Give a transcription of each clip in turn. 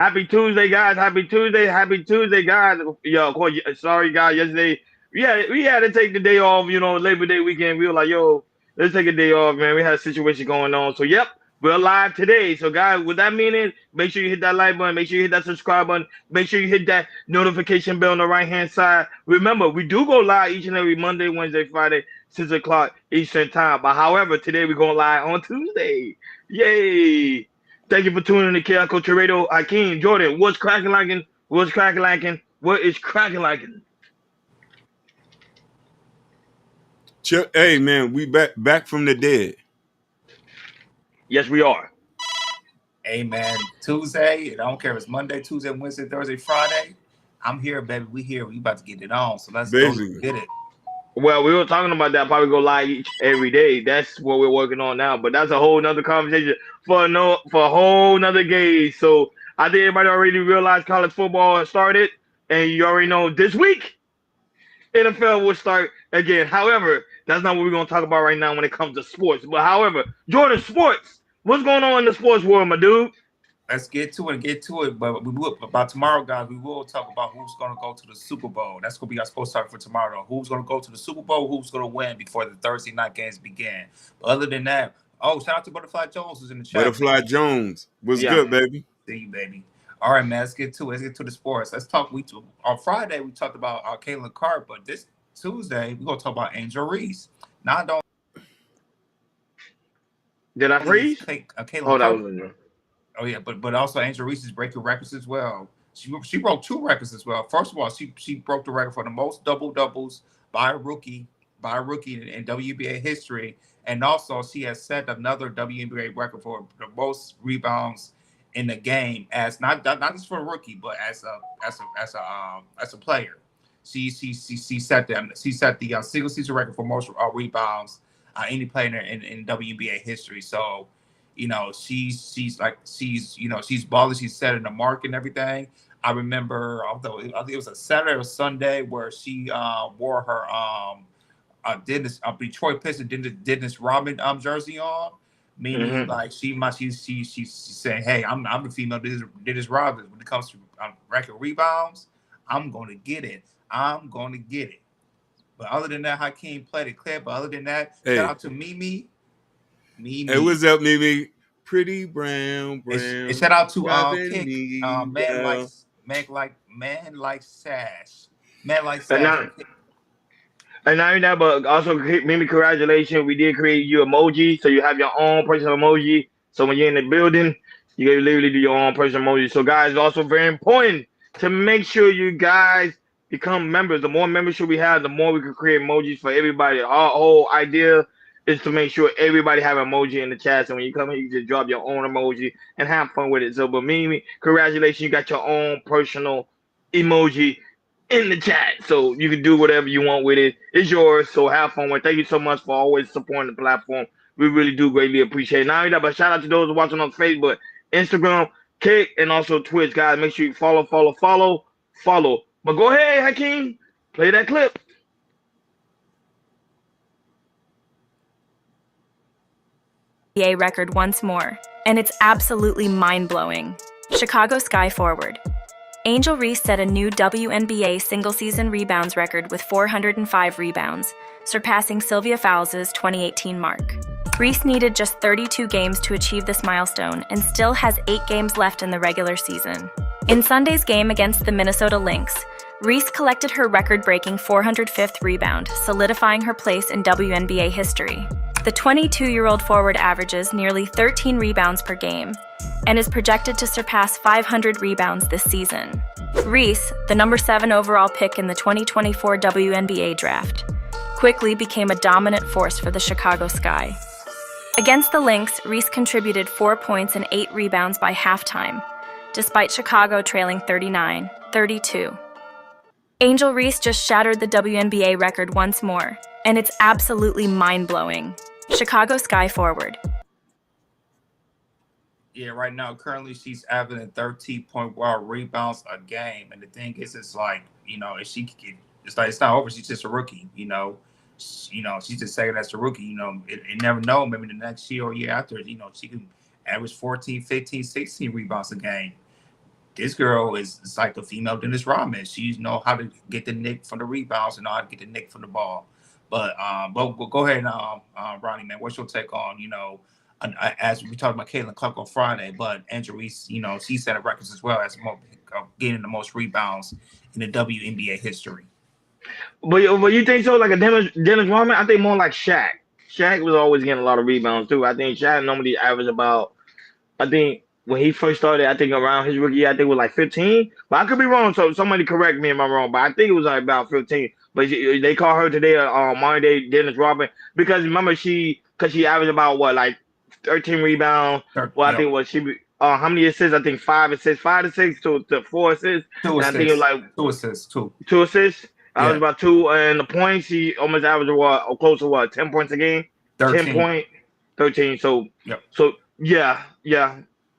Happy Tuesday, guys. Happy Tuesday. Happy Tuesday, guys. Yo, of course, sorry, guys. Yesterday, we had to take the day off. Labor Day weekend. We were like, yo, let's take a day off, man. We had a situation going on. So, yep, we're live today. So, guys, what that means, make sure you hit that like button. Make sure you hit that subscribe button. Make sure you hit that notification bell on the right hand side. Remember, we do go live each and every Monday, Wednesday, Friday, 6 o'clock Eastern time. But however, today we're going live on Tuesday. Yay! Thank you for tuning in to Chaos Culture Radio. Hakeem, Jordan, what's cracking like? What's cracking like? What is cracking like? Hey man, we back from the dead. Yes, we are. Hey man, Tuesday. I don't care if it's Monday, Tuesday, Wednesday, Thursday, Friday. I'm here, baby. We here. We about to get it on. So let's go get it. Well, we were talking about that. Probably go live every day. That's what we're working on now. But that's a whole nother conversation for a whole nother game. So I think everybody already realized college football started, and you already know this week NFL will start again. However, that's not what we're going to talk about right now when it comes to sports. But however, Jordan, sports. What's going on in the sports world, my dude? Let's get to it. But about tomorrow, guys, we will talk about who's going to go to the Super Bowl. That's going to be our sports talk for tomorrow. Who's going to go to the Super Bowl? Who's going to win before the Thursday night games begin? But other than that, shout out to Butterfly Jones who's in the chat. Butterfly Jones, what's good, baby? See you, baby. All right, man. Let's get to it. Let's get to the sports. Let's talk. On Friday we talked about Caitlin Clark, but this Tuesday we're gonna talk about Angel Reese. Now I don't. Did I freeze? Oh yeah, but also Angel Reese is breaking records as well. She broke 2 records as well. First of all, she broke the record for the most double doubles by a rookie in WNBA history, and also she has set another WNBA record for the most rebounds in the game as not just for a rookie, but as a player. She set the single season record for most rebounds any player in WNBA history. So, she's balling. She's setting the mark and everything. I remember, although I think it was a Saturday or Sunday where she wore her Detroit Pistons Dennis Rodman jersey on. Meaning, like she's saying, "Hey, I'm the female Dennis Rodman. When it comes to record rebounds, I'm gonna get it. But other than that, Hakeem played it clear. But other than that, shout out to Mimi. Hey, what's up, Mimi? Pretty brown. And shout out to Kick, man like Sash. And not only that, but also, Mimi, congratulations. We did create you emoji, so you have your own personal emoji. So when you're in the building, you can literally do your own personal emoji. So, guys, it's also very important to make sure you guys become members. The more membership we have, the more we can create emojis for everybody. Our whole idea is to make sure everybody have an emoji in the chat. So when you come here, you just drop your own emoji and have fun with it. So, but Mimi, congratulations. You got your own personal emoji in the chat, so you can do whatever you want with it. It's yours, so have fun with it. Thank you so much for always supporting the platform. We really do greatly appreciate it. Not only that, but shout out to those watching on Facebook, Instagram, Kick, and also Twitch. Guys, make sure you follow. But go ahead, Hakeem, play that clip. Record once more, and it's absolutely mind-blowing. Chicago Sky forward Angel Reese set a new WNBA single-season rebounds record with 405 rebounds, surpassing Sylvia Fowles' 2018 mark. Reese needed just 32 games to achieve this milestone and still has 8 games left in the regular season. In Sunday's game against the Minnesota Lynx, Reese collected her record-breaking 405th rebound, solidifying her place in WNBA history. The 22-year-old forward averages nearly 13 rebounds per game and is projected to surpass 500 rebounds this season. Reese, the number 7 overall pick in the 2024 WNBA draft, quickly became a dominant force for the Chicago Sky. Against the Lynx, Reese contributed 4 points and 8 rebounds by halftime, despite Chicago trailing 39-32. Angel Reese just shattered the WNBA record once more, and it's absolutely mind-blowing. Chicago Sky forward. Yeah, right now, currently she's averaging 13.1 rebounds a game. And the thing is, it's like, if she could, it's not over. She's just a rookie, she's just saying that's a rookie, you never know. Maybe the next year or year after, she can average 14, 15, 16 rebounds a game. this girl is like the female Dennis Rodman. She know how to get the nick from the rebounds and know how to get the nick from the ball. But go ahead, Ronnie, man. What's your take on, as we talked about Caitlin Clark on Friday, but Angel Reese, she set a records as well as getting the most rebounds in the WNBA history. But you think so? Like a Dennis Rodman? I think more like Shaq. Shaq was always getting a lot of rebounds too. I think Shaq normally averaged about, I think when he first started, I think around his rookie year, I think it was like 15. But I could be wrong, so somebody correct me if I'm wrong. But I think it was like about 15. But they call her today modern day Dennis Rodman because remember she averaged about what, like 13 rebounds. Well, I think how many assists? I think 5 assists, 5 to 6 to 4 assists. 2 assists. And I think it was like 2 assists, 2 assists. I was about 2, and the points he almost averaged close to 10 points a game. 13. So yeah.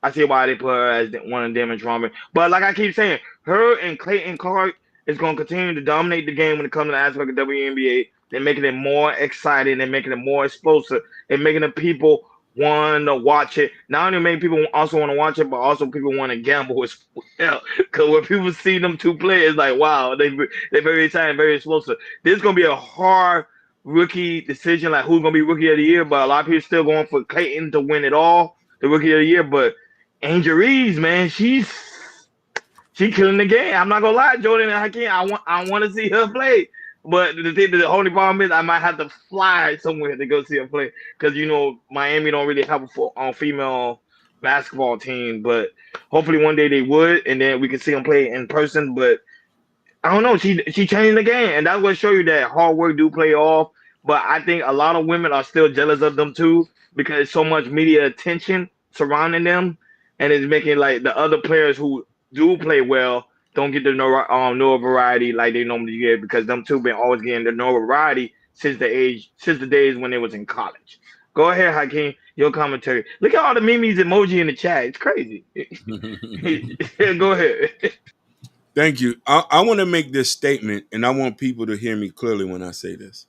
I see why they put her as one of Dennis Rodman. But like I keep saying, her and Caitlin Clark is going to continue to dominate the game when it comes to the aspect of WNBA. They're making it more exciting. They're making it more explosive. They're making the people want to watch it. Not only make people also want to watch it, but also people want to gamble as well. Because when people see them two play, it's like, wow, they're very exciting, very explosive. This is going to be a hard rookie decision, like who's going to be rookie of the year. But a lot of people still going for Clayton to win it all, the rookie of the year. But Angel Reese, man, she killing the game. I'm not gonna lie, Jordan and Hakeem. I want to see her play, but the only problem is I might have to fly somewhere to go see her play because Miami don't really have a female basketball team. But hopefully one day they would, and then we can see them play in person. But I don't know. She changed the game, and that's what show you that hard work do play off. But I think a lot of women are still jealous of them too because so much media attention surrounding them. And it's making like the other players who do play well don't get the notoriety like they normally get because them two been always getting the notoriety since the days when they was in college. Go ahead, Hakeem, your commentary. Look at all the memes emoji in the chat. It's crazy. Go ahead. Thank you. I want to make this statement, and I want people to hear me clearly when I say this.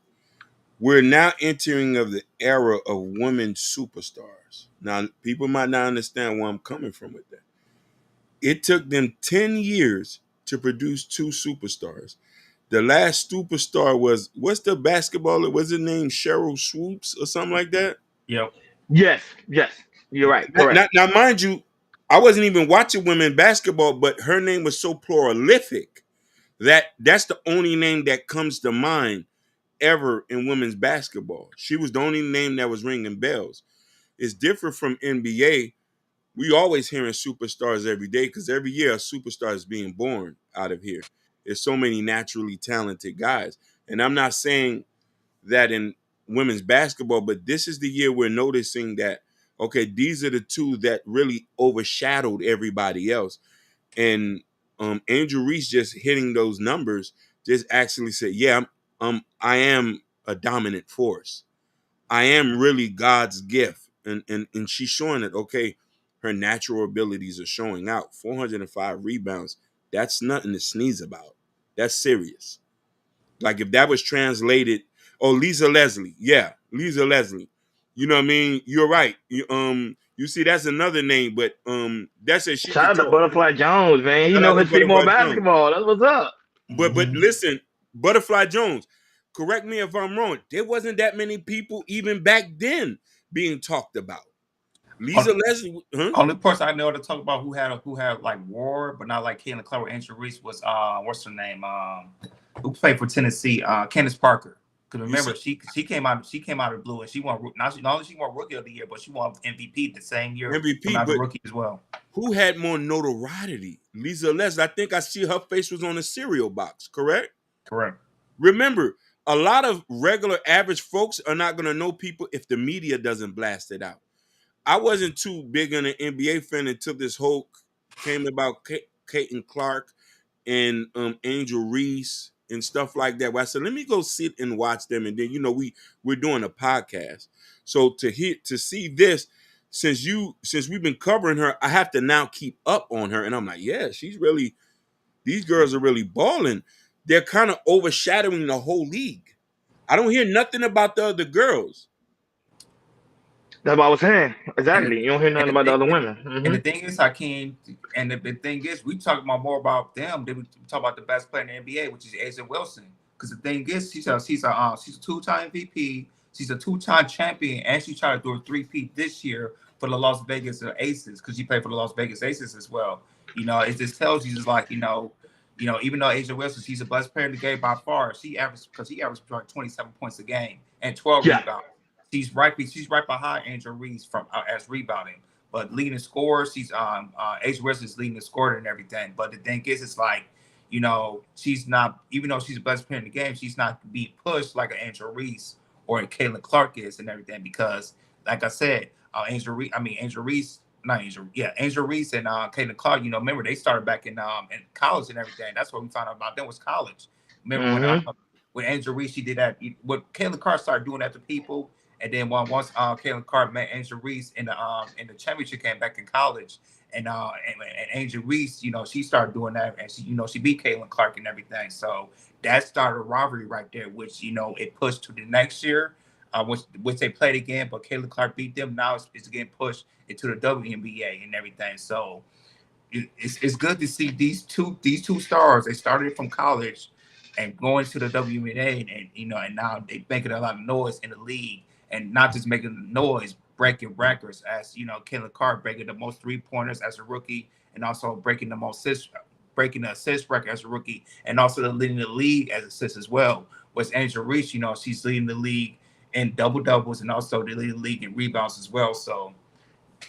We're now entering of the era of women superstars. Now, people might not understand where I'm coming from with that. It took them 10 years to produce 2 superstars. The last superstar was, what's the basketballer? Was it named Cheryl Swoops or something like that? Yep. Yes. You're right. Correct. Now, mind you, I wasn't even watching women basketball, but her name was so prolific that's the only name that comes to mind ever in women's basketball. She was the only name that was ringing bells. It's different from NBA. We always hearing superstars every day because every year a superstar is being born out of here. There's so many naturally talented guys. And I'm not saying that in women's basketball, but this is the year we're noticing that, okay, these are the 2 that really overshadowed everybody else. And Angel Reese just hitting those numbers just actually said, yeah, I am a dominant force. I am really God's gift. And she's showing it, okay, her natural abilities are showing out. 405 rebounds. That's nothing to sneeze about. That's serious. Like if that was translated, Lisa Leslie. Yeah, Lisa Leslie. You know what I mean? You're right. You see, that's another name, but that's a shout out to Butterfly Jones, man. He knows his female basketball. That's what's up. But listen, Butterfly Jones, correct me if I'm wrong. There wasn't that many people even back then being talked about. Lisa Leslie. Only person I know to talk about who had like war, but not like Caitlin Clark or Angel Reese was what's her name? Who played for Tennessee? Candace Parker. Because remember, she came out of blue and she won. Not only she won Rookie of the Year, but she won MVP the same year. MVP, but rookie as well. Who had more notoriety? Lisa Leslie. I think I see her face was on a cereal box. Correct. Remember, a lot of regular average folks are not going to know people if the media doesn't blast it out. I wasn't too big on an NBA fan until this whole came about Caitlin Clark and Angel Reese and stuff like that. Where I said, let me go sit and watch them. And then, we're doing a podcast. So to see this, since we've been covering her, I have to now keep up on her. And I'm like, yeah, these girls are really balling. They're kind of overshadowing the whole league. I don't hear nothing about the other girls. That's what I was saying. Exactly. You don't hear nothing about the other women. And the thing is, Hakeem, and the thing is, we talk about more about them than we talk about the best player in the NBA, which is A'ja Wilson. Because the thing is, she's a 2-time MVP, she's a 2-time champion, and she's trying to do a 3-peat this year for the Las Vegas Aces, because she played for the Las Vegas Aces as well. You know, it just tells you, just like, even though A'ja Wilson, she's the best player in the game by far. She averaged like 27 points a game and 12 rebounds. She's right behind Angel Reese from as rebounding, but leading scorer, A'ja Wilson is leading the scorer and everything. But the thing is, it's like, she's not, even though she's the best player in the game, she's not being pushed like an Angel Reese or a Caitlin Clark is and everything, because, like I said, Angel Reese and Caitlin Clark, remember they started back in college and everything. That's what we found out about them was college. Remember when Angel Reese, she did that, what Caitlin Clark started doing that to people. And then once Caitlin Clark met Angel Reese in the championship game back in college, and Angel Reese, she started doing that, and she beat Caitlin Clark and everything. So that started a rivalry right there, which it pushed to the next year, which they played again, but Caitlin Clark beat them. Now it's getting pushed into the WNBA and everything. So it's good to see these two stars. They started from college and going to the WNBA, and now they making a lot of noise in the league. And not just making noise, breaking records, as Caitlin Clark breaking the most 3-pointers as a rookie, and also breaking the assist record as a rookie, and also leading the league as assists as well. Was Angel Reese, she's leading the league in double-doubles, and also they lead the league in rebounds as well. So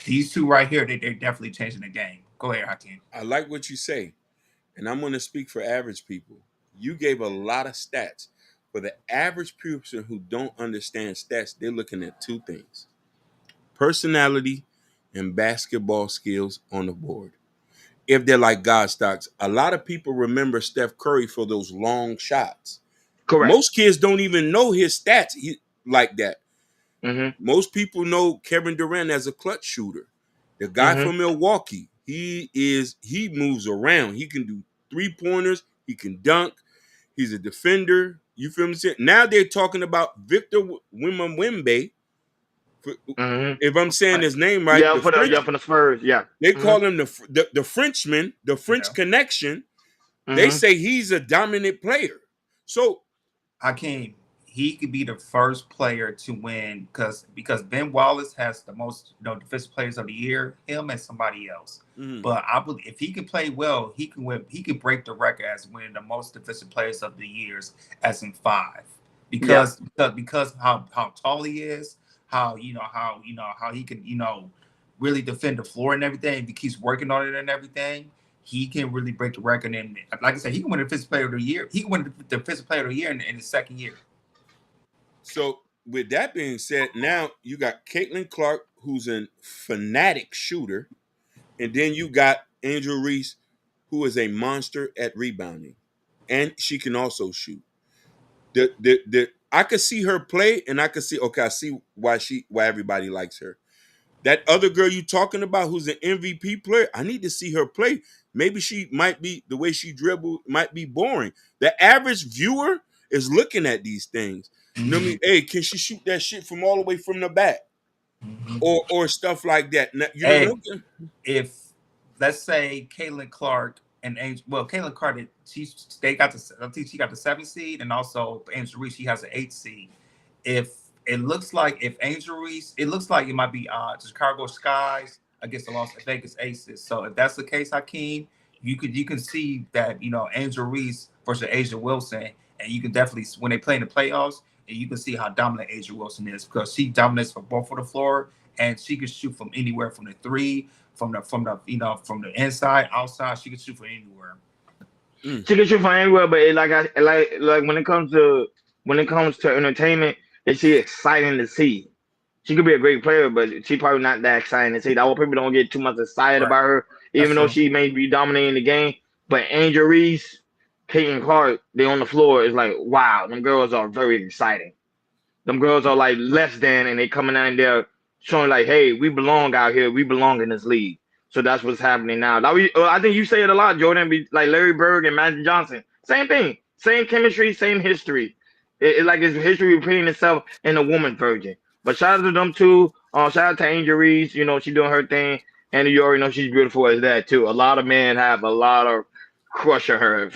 these two right here, they're definitely changing the game. Go ahead, Hakeem. I like what you say, and I'm going to speak for average people. You gave a lot of stats. For the average person who don't understand stats, they're looking at two things: personality and basketball skills on the board. If they're like God stocks, a lot of people remember Steph Curry for those long shots. Correct. Most kids don't even know his stats like that. Most people know Kevin Durant as a clutch shooter. The guy from Milwaukee, he moves around. He can do 3-pointers. He can dunk. He's a defender. You feel me? Now they're talking about Victor Wembanyama. If I'm saying his name right, from the Spurs. Yeah, they call him the Frenchman, the French Connection. They say he's a dominant player. So, Hakeem, he could be the first player to win because Ben Wallace has the most defensive players of the year, him and somebody else. But I believe if he can play well, he can win. He can break the record as winning the most defensive players of the years, as in 5, because how tall he is, how he can really defend the floor and everything. If he keeps working on it and everything, he can really break the record. And like I said, he can win the defensive player of the year. He can win the defensive player of the year in his second year. So with that being said, now you got Caitlin Clark, who's a fanatic shooter, and then you got Angel Reese, who is a monster at rebounding, and she can also shoot. I could see her play, and I could see I see why everybody likes her. That other girl you talking about, who's an MVP player, I need to see her play. Maybe she might be, the way she dribble might be boring. The average viewer is looking at these things. You know what I mean? Hey, can she shoot that shit from all the way from the back? Or stuff like that. Now, if let's say Caitlin Clark and Caitlin Clark, I think she got the 7th seed, and also Angel Reese, she has an 8th seed. If Angel Reese, it looks like it might be Chicago Skies against the Las Vegas Aces. So if that's the case, Hakeem, you can see that Angel Reese versus A'ja Wilson, and you can definitely, when they play in the playoffs, and you can see how dominant A'ja Wilson is, because she dominates from both of the floor, and she can shoot from anywhere, from the 3, from the inside, outside. She can shoot from anywhere. She can shoot from anywhere, but like when it comes to entertainment, it's exciting to see. She could be a great player, but she probably not that exciting to see. I hope people don't get too much excited about her, even though she may be dominating the game. But Angel Reese, Caitlin Clark, they on the floor is like, wow, them girls are very exciting. Them girls are like less than, and they coming out there showing like, hey, we belong out here. We belong in this league. So that's what's happening now. I think you say it a lot, Jordan. Be like Larry Bird and Magic Johnson. Same thing. Same chemistry, same history. It's like it's history repeating itself in a woman version. But shout out to them two. Shout out to Angel Reese. You know, she's doing her thing. And you already know she's beautiful as that, too. A lot of men have a lot of crush on her.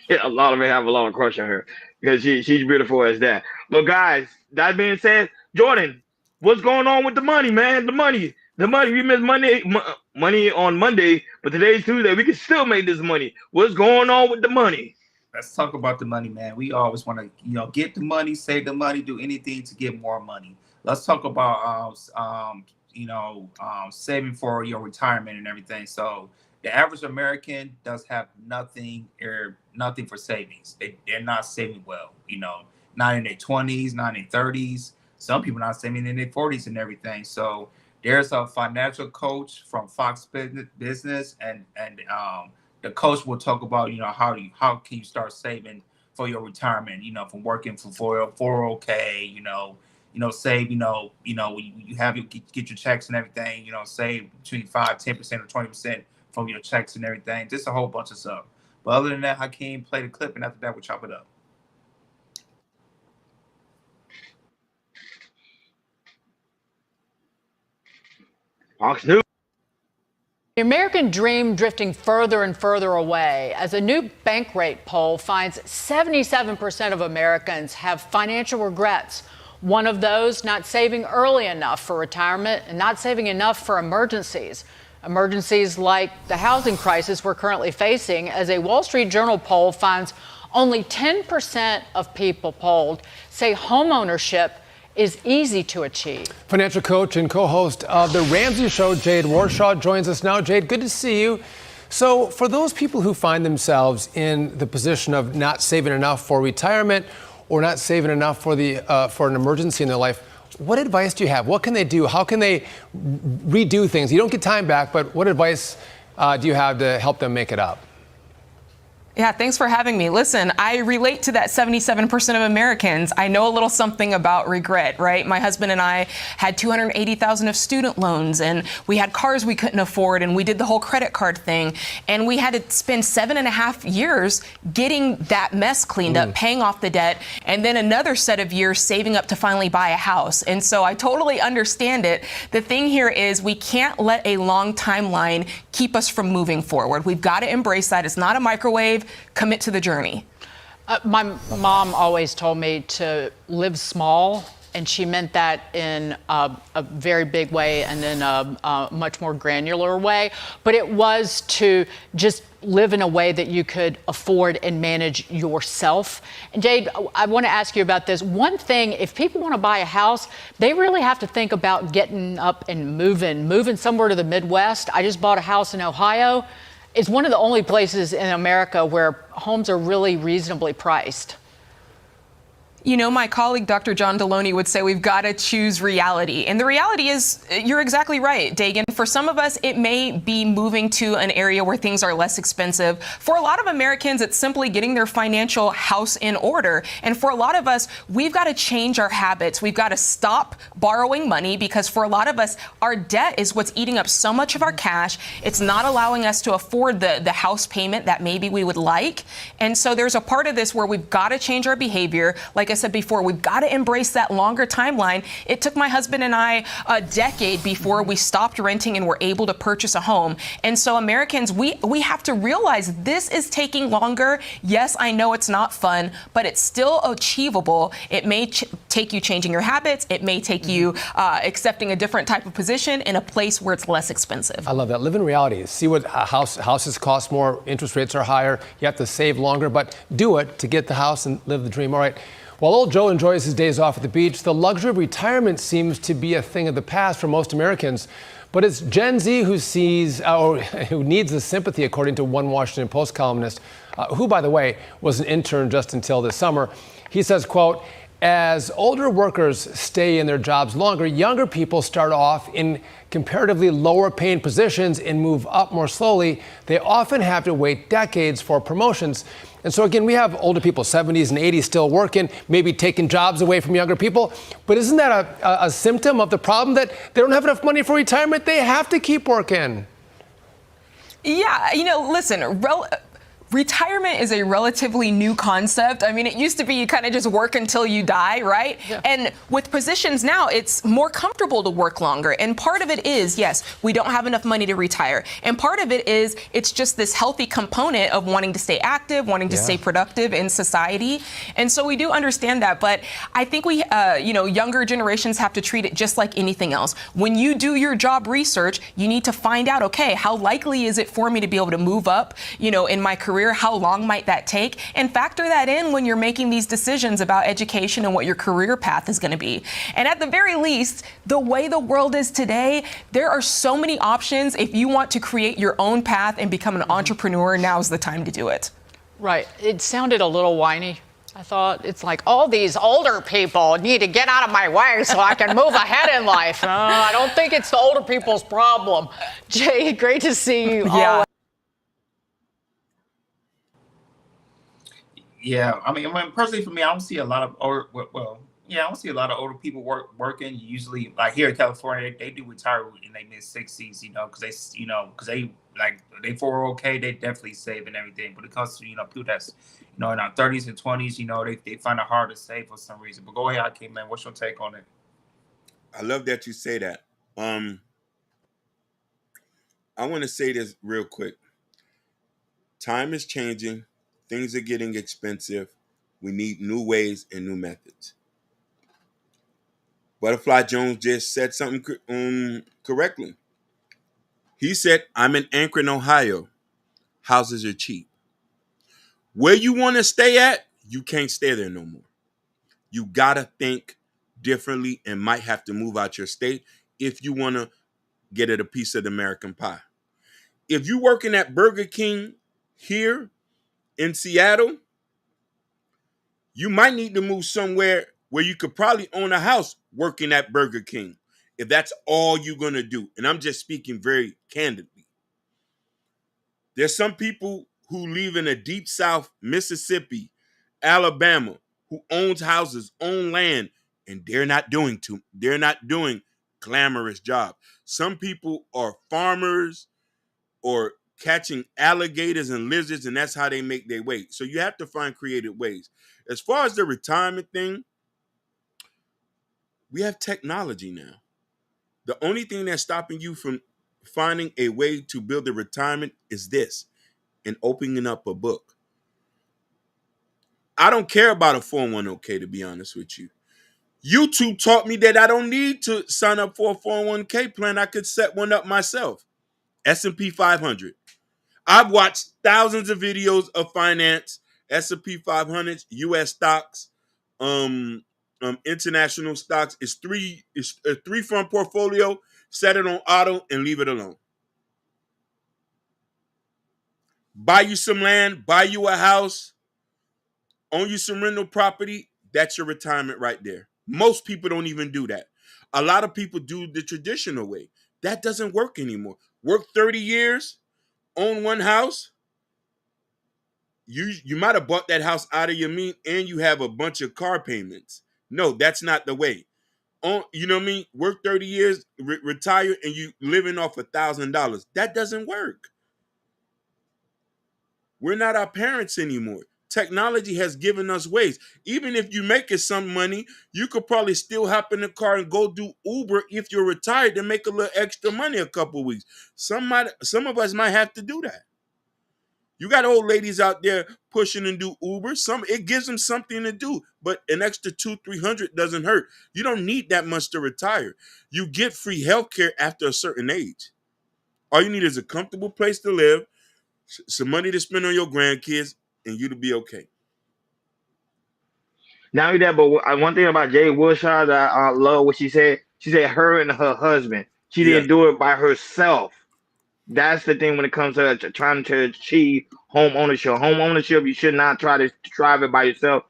Yeah, a lot of men have a lot of crush on her because she's beautiful as that. But, guys, that being said, Jordan, what's going on with the money, man? The money. We missed money on Monday, but today's Tuesday. We can still make this money. What's going on with the money? Let's talk about the money, man. We always want to, get the money, save the money, do anything to get more money. Let's talk about, saving for your retirement and everything. So the average American does have nothing for savings. They're not saving well, not in their 20s, not in their 30s. Some people not saving in their 40s and everything. So there's a financial coach from Fox Business, and the coach will talk about, how can you start saving for your retirement, from working for 401k, save, you have get your checks and everything, save between 5-10% or 20% from your checks and everything, just a whole bunch of stuff. But other than that, Hakeem, play the clip, and after that, we'll chop it up. Fox News. The American dream drifting further and further away as a new Bankrate poll finds 77% of Americans have financial regrets. One of those, not saving early enough for retirement and not saving enough for emergencies. Emergencies like the housing crisis we're currently facing, as a Wall Street Journal poll finds only 10% of people polled say homeownership is easy to achieve. Financial coach and co-host of The Ramsey Show, Jade Warshaw, joins us now. Jade, good to see you. So for those people who find themselves in the position of not saving enough for retirement or not saving enough for an emergency in their life, what advice do you have? What can they do? How can they redo things? You don't get time back, but what advice do you have to help them make it up? Yeah, thanks for having me. Listen, I relate to that 77% of Americans. I know a little something about regret, right? My husband and I had $280,000 of student loans, and we had cars we couldn't afford, and we did the whole credit card thing. And we had to spend 7.5 years getting that mess cleaned up, paying off the debt, and then another set of years saving up to finally buy a house. And so I totally understand it. The thing here is we can't let a long timeline keep us from moving forward. We've got to embrace that. It's not a microwave. Commit to the journey. My mom always told me to live small, and she meant that in a very big way and in a much more granular way. But it was to just live in a way that you could afford and manage yourself. And Jade, I want to ask you about this. One thing, if people want to buy a house, they really have to think about getting up and moving somewhere to the Midwest. I just bought a house in Ohio. It's one of the only places in America where homes are really reasonably priced. My colleague, Dr. John Deloney, would say we've got to choose reality. And the reality is, you're exactly right, Dagan. For some of us, it may be moving to an area where things are less expensive. For a lot of Americans, it's simply getting their financial house in order. And for a lot of us, we've got to change our habits. We've got to stop borrowing money, because for a lot of us, our debt is what's eating up so much of our cash. It's not allowing us to afford the house payment that maybe we would like. And so there's a part of this where we've got to change our behavior. Like I said before, we've got to embrace that longer timeline. It took my husband and I a decade before we stopped renting and were able to purchase a home. And so Americans, we have to realize this is taking longer. Yes, I know it's not fun, but it's still achievable. It may take you changing your habits. It may take you accepting a different type of position in a place where it's less expensive. I love that. Live in reality. See what houses cost more. Interest rates are higher. You have to save longer, but do it to get the house and live the dream. All right. While old Joe enjoys his days off at the beach, the luxury of retirement seems to be a thing of the past for most Americans. But it's Gen Z who needs the sympathy, according to one Washington Post columnist, who, by the way, was an intern just until this summer. He says, quote, as older workers stay in their jobs longer, younger people start off in comparatively lower paying positions and move up more slowly. They often have to wait decades for promotions. And so, again, we have older people, 70s and 80s, still working, maybe taking jobs away from younger people. But isn't that a symptom of the problem, that they don't have enough money for retirement? They have to keep working. Yeah, listen, retirement is a relatively new concept. I mean, it used to be you kind of just work until you die, right? Yeah. And with positions now, it's more comfortable to work longer. And part of it is, yes, we don't have enough money to retire. And part of it is it's just this healthy component of wanting to stay active, wanting to stay productive in society. And so we do understand that. But I think we, younger generations have to treat it just like anything else. When you do your job research, you need to find out, okay, how likely is it for me to be able to move up, in my career? How long might that take? And factor that in when you're making these decisions about education and what your career path is going to be. And at the very least, the way the world is today, there are so many options. If you want to create your own path and become an entrepreneur, now's the time to do it. Right. It sounded a little whiny. I thought it's like all these older people need to get out of my way so I can move ahead in life. I don't think it's the older people's problem. Jay, great to see you. Yeah. Yeah, I mean, personally for me, I don't see a lot of I don't see a lot of older people working. Usually, like here in California, they do retire in their mid-60s, because they like they 401k, they definitely save and everything. But it comes to people that's in our 30s and 20s, they find it hard to save for some reason. But go ahead, Hakeem, man, what's your take on it? I love that you say that. I want to say this real quick. Time is changing. Things are getting expensive. We need new ways and new methods. Butterfly Jones just said something correctly. He said, I'm in Akron, Ohio. Houses are cheap. Where you want to stay at, you can't stay there no more. You got to think differently and might have to move out your state if you want to get at a piece of the American pie. If you're working at Burger King here in Seattle, you might need to move somewhere where you could probably own a house working at Burger King, if that's all you're going to do. And I'm just speaking very candidly. There's some people who live in a deep South, Mississippi, Alabama, who owns houses, own land, and they're not doing glamorous jobs. Some people are farmers or catching alligators and lizards, and that's how they make their way. So you have to find creative ways. As far as the retirement thing, we have technology now. The only thing that's stopping you from finding a way to build a retirement is this, and opening up a book. I don't care about a 401k, to be honest with you. YouTube taught me that I don't need to sign up for a 401k plan. I could set one up myself. S&P 500. I've watched thousands of videos of finance, S&P 500, U.S. stocks, international stocks. It's a three-fund portfolio. Set it on auto and leave it alone. Buy you some land, buy you a house, own you some rental property. That's your retirement right there. Most people don't even do that. A lot of people do the traditional way. That doesn't work anymore. Work 30 years, own one house. You might have bought that house out of your means and you have a bunch of car payments. No, that's not the way. Work 30 years, retire, and you living off $1,000. That doesn't work. We're not our parents anymore. Technology has given us ways. Even if you make it some money, you could probably still hop in the car and go do Uber if you're retired to make a little extra money a couple weeks. Some of us might have to do that. You got old ladies out there pushing and do Uber. It gives them something to do, but an extra $200-300 doesn't hurt. You don't need that much to retire. You get free health care after a certain age. All you need is a comfortable place to live, some money to spend on your grandkids, and you to be okay. Not only that, but one thing about Jay Wilshire that I love what she said. She said her and her husband. She didn't do it by herself. That's the thing when it comes to trying to achieve home ownership. Home ownership, you should not try to thrive it by yourself.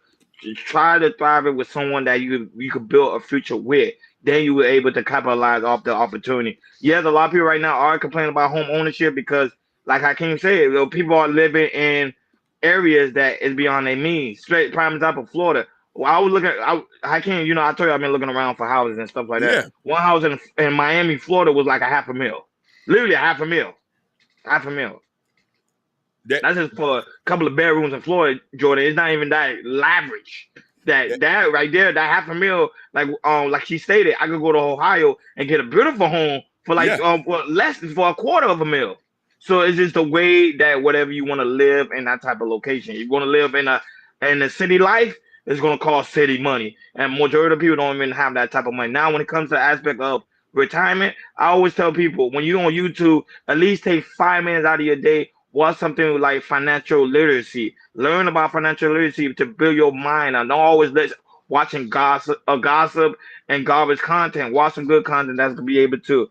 Try to thrive it with someone that you could build a future with. Then you were able to capitalize off the opportunity. Yes, a lot of people right now are complaining about home ownership because, like Hakeem said, people are living in areas that is beyond their means. Straight prime example, Florida. Well, I was looking. I told you I've been looking around for houses and stuff like that. Yeah. One house in Miami, Florida, was like $500,000. Literally $500,000. That's just for a couple of bedrooms in Florida, Jordan. It's not even that lavish. That right there, that $500,000, like she stated, I could go to Ohio and get a beautiful home for less than for $250,000. So it's just the way that whatever you want to live in that type of location. You want to live in a city life, it's gonna cost city money. And majority of people don't even have that type of money. Now when it comes to the aspect of retirement, I always tell people when you're on YouTube, at least take 5 minutes out of your day, watch something like financial literacy. Learn about financial literacy to build your mind. And don't always watching gossip and garbage content. Watch some good content that's gonna be able to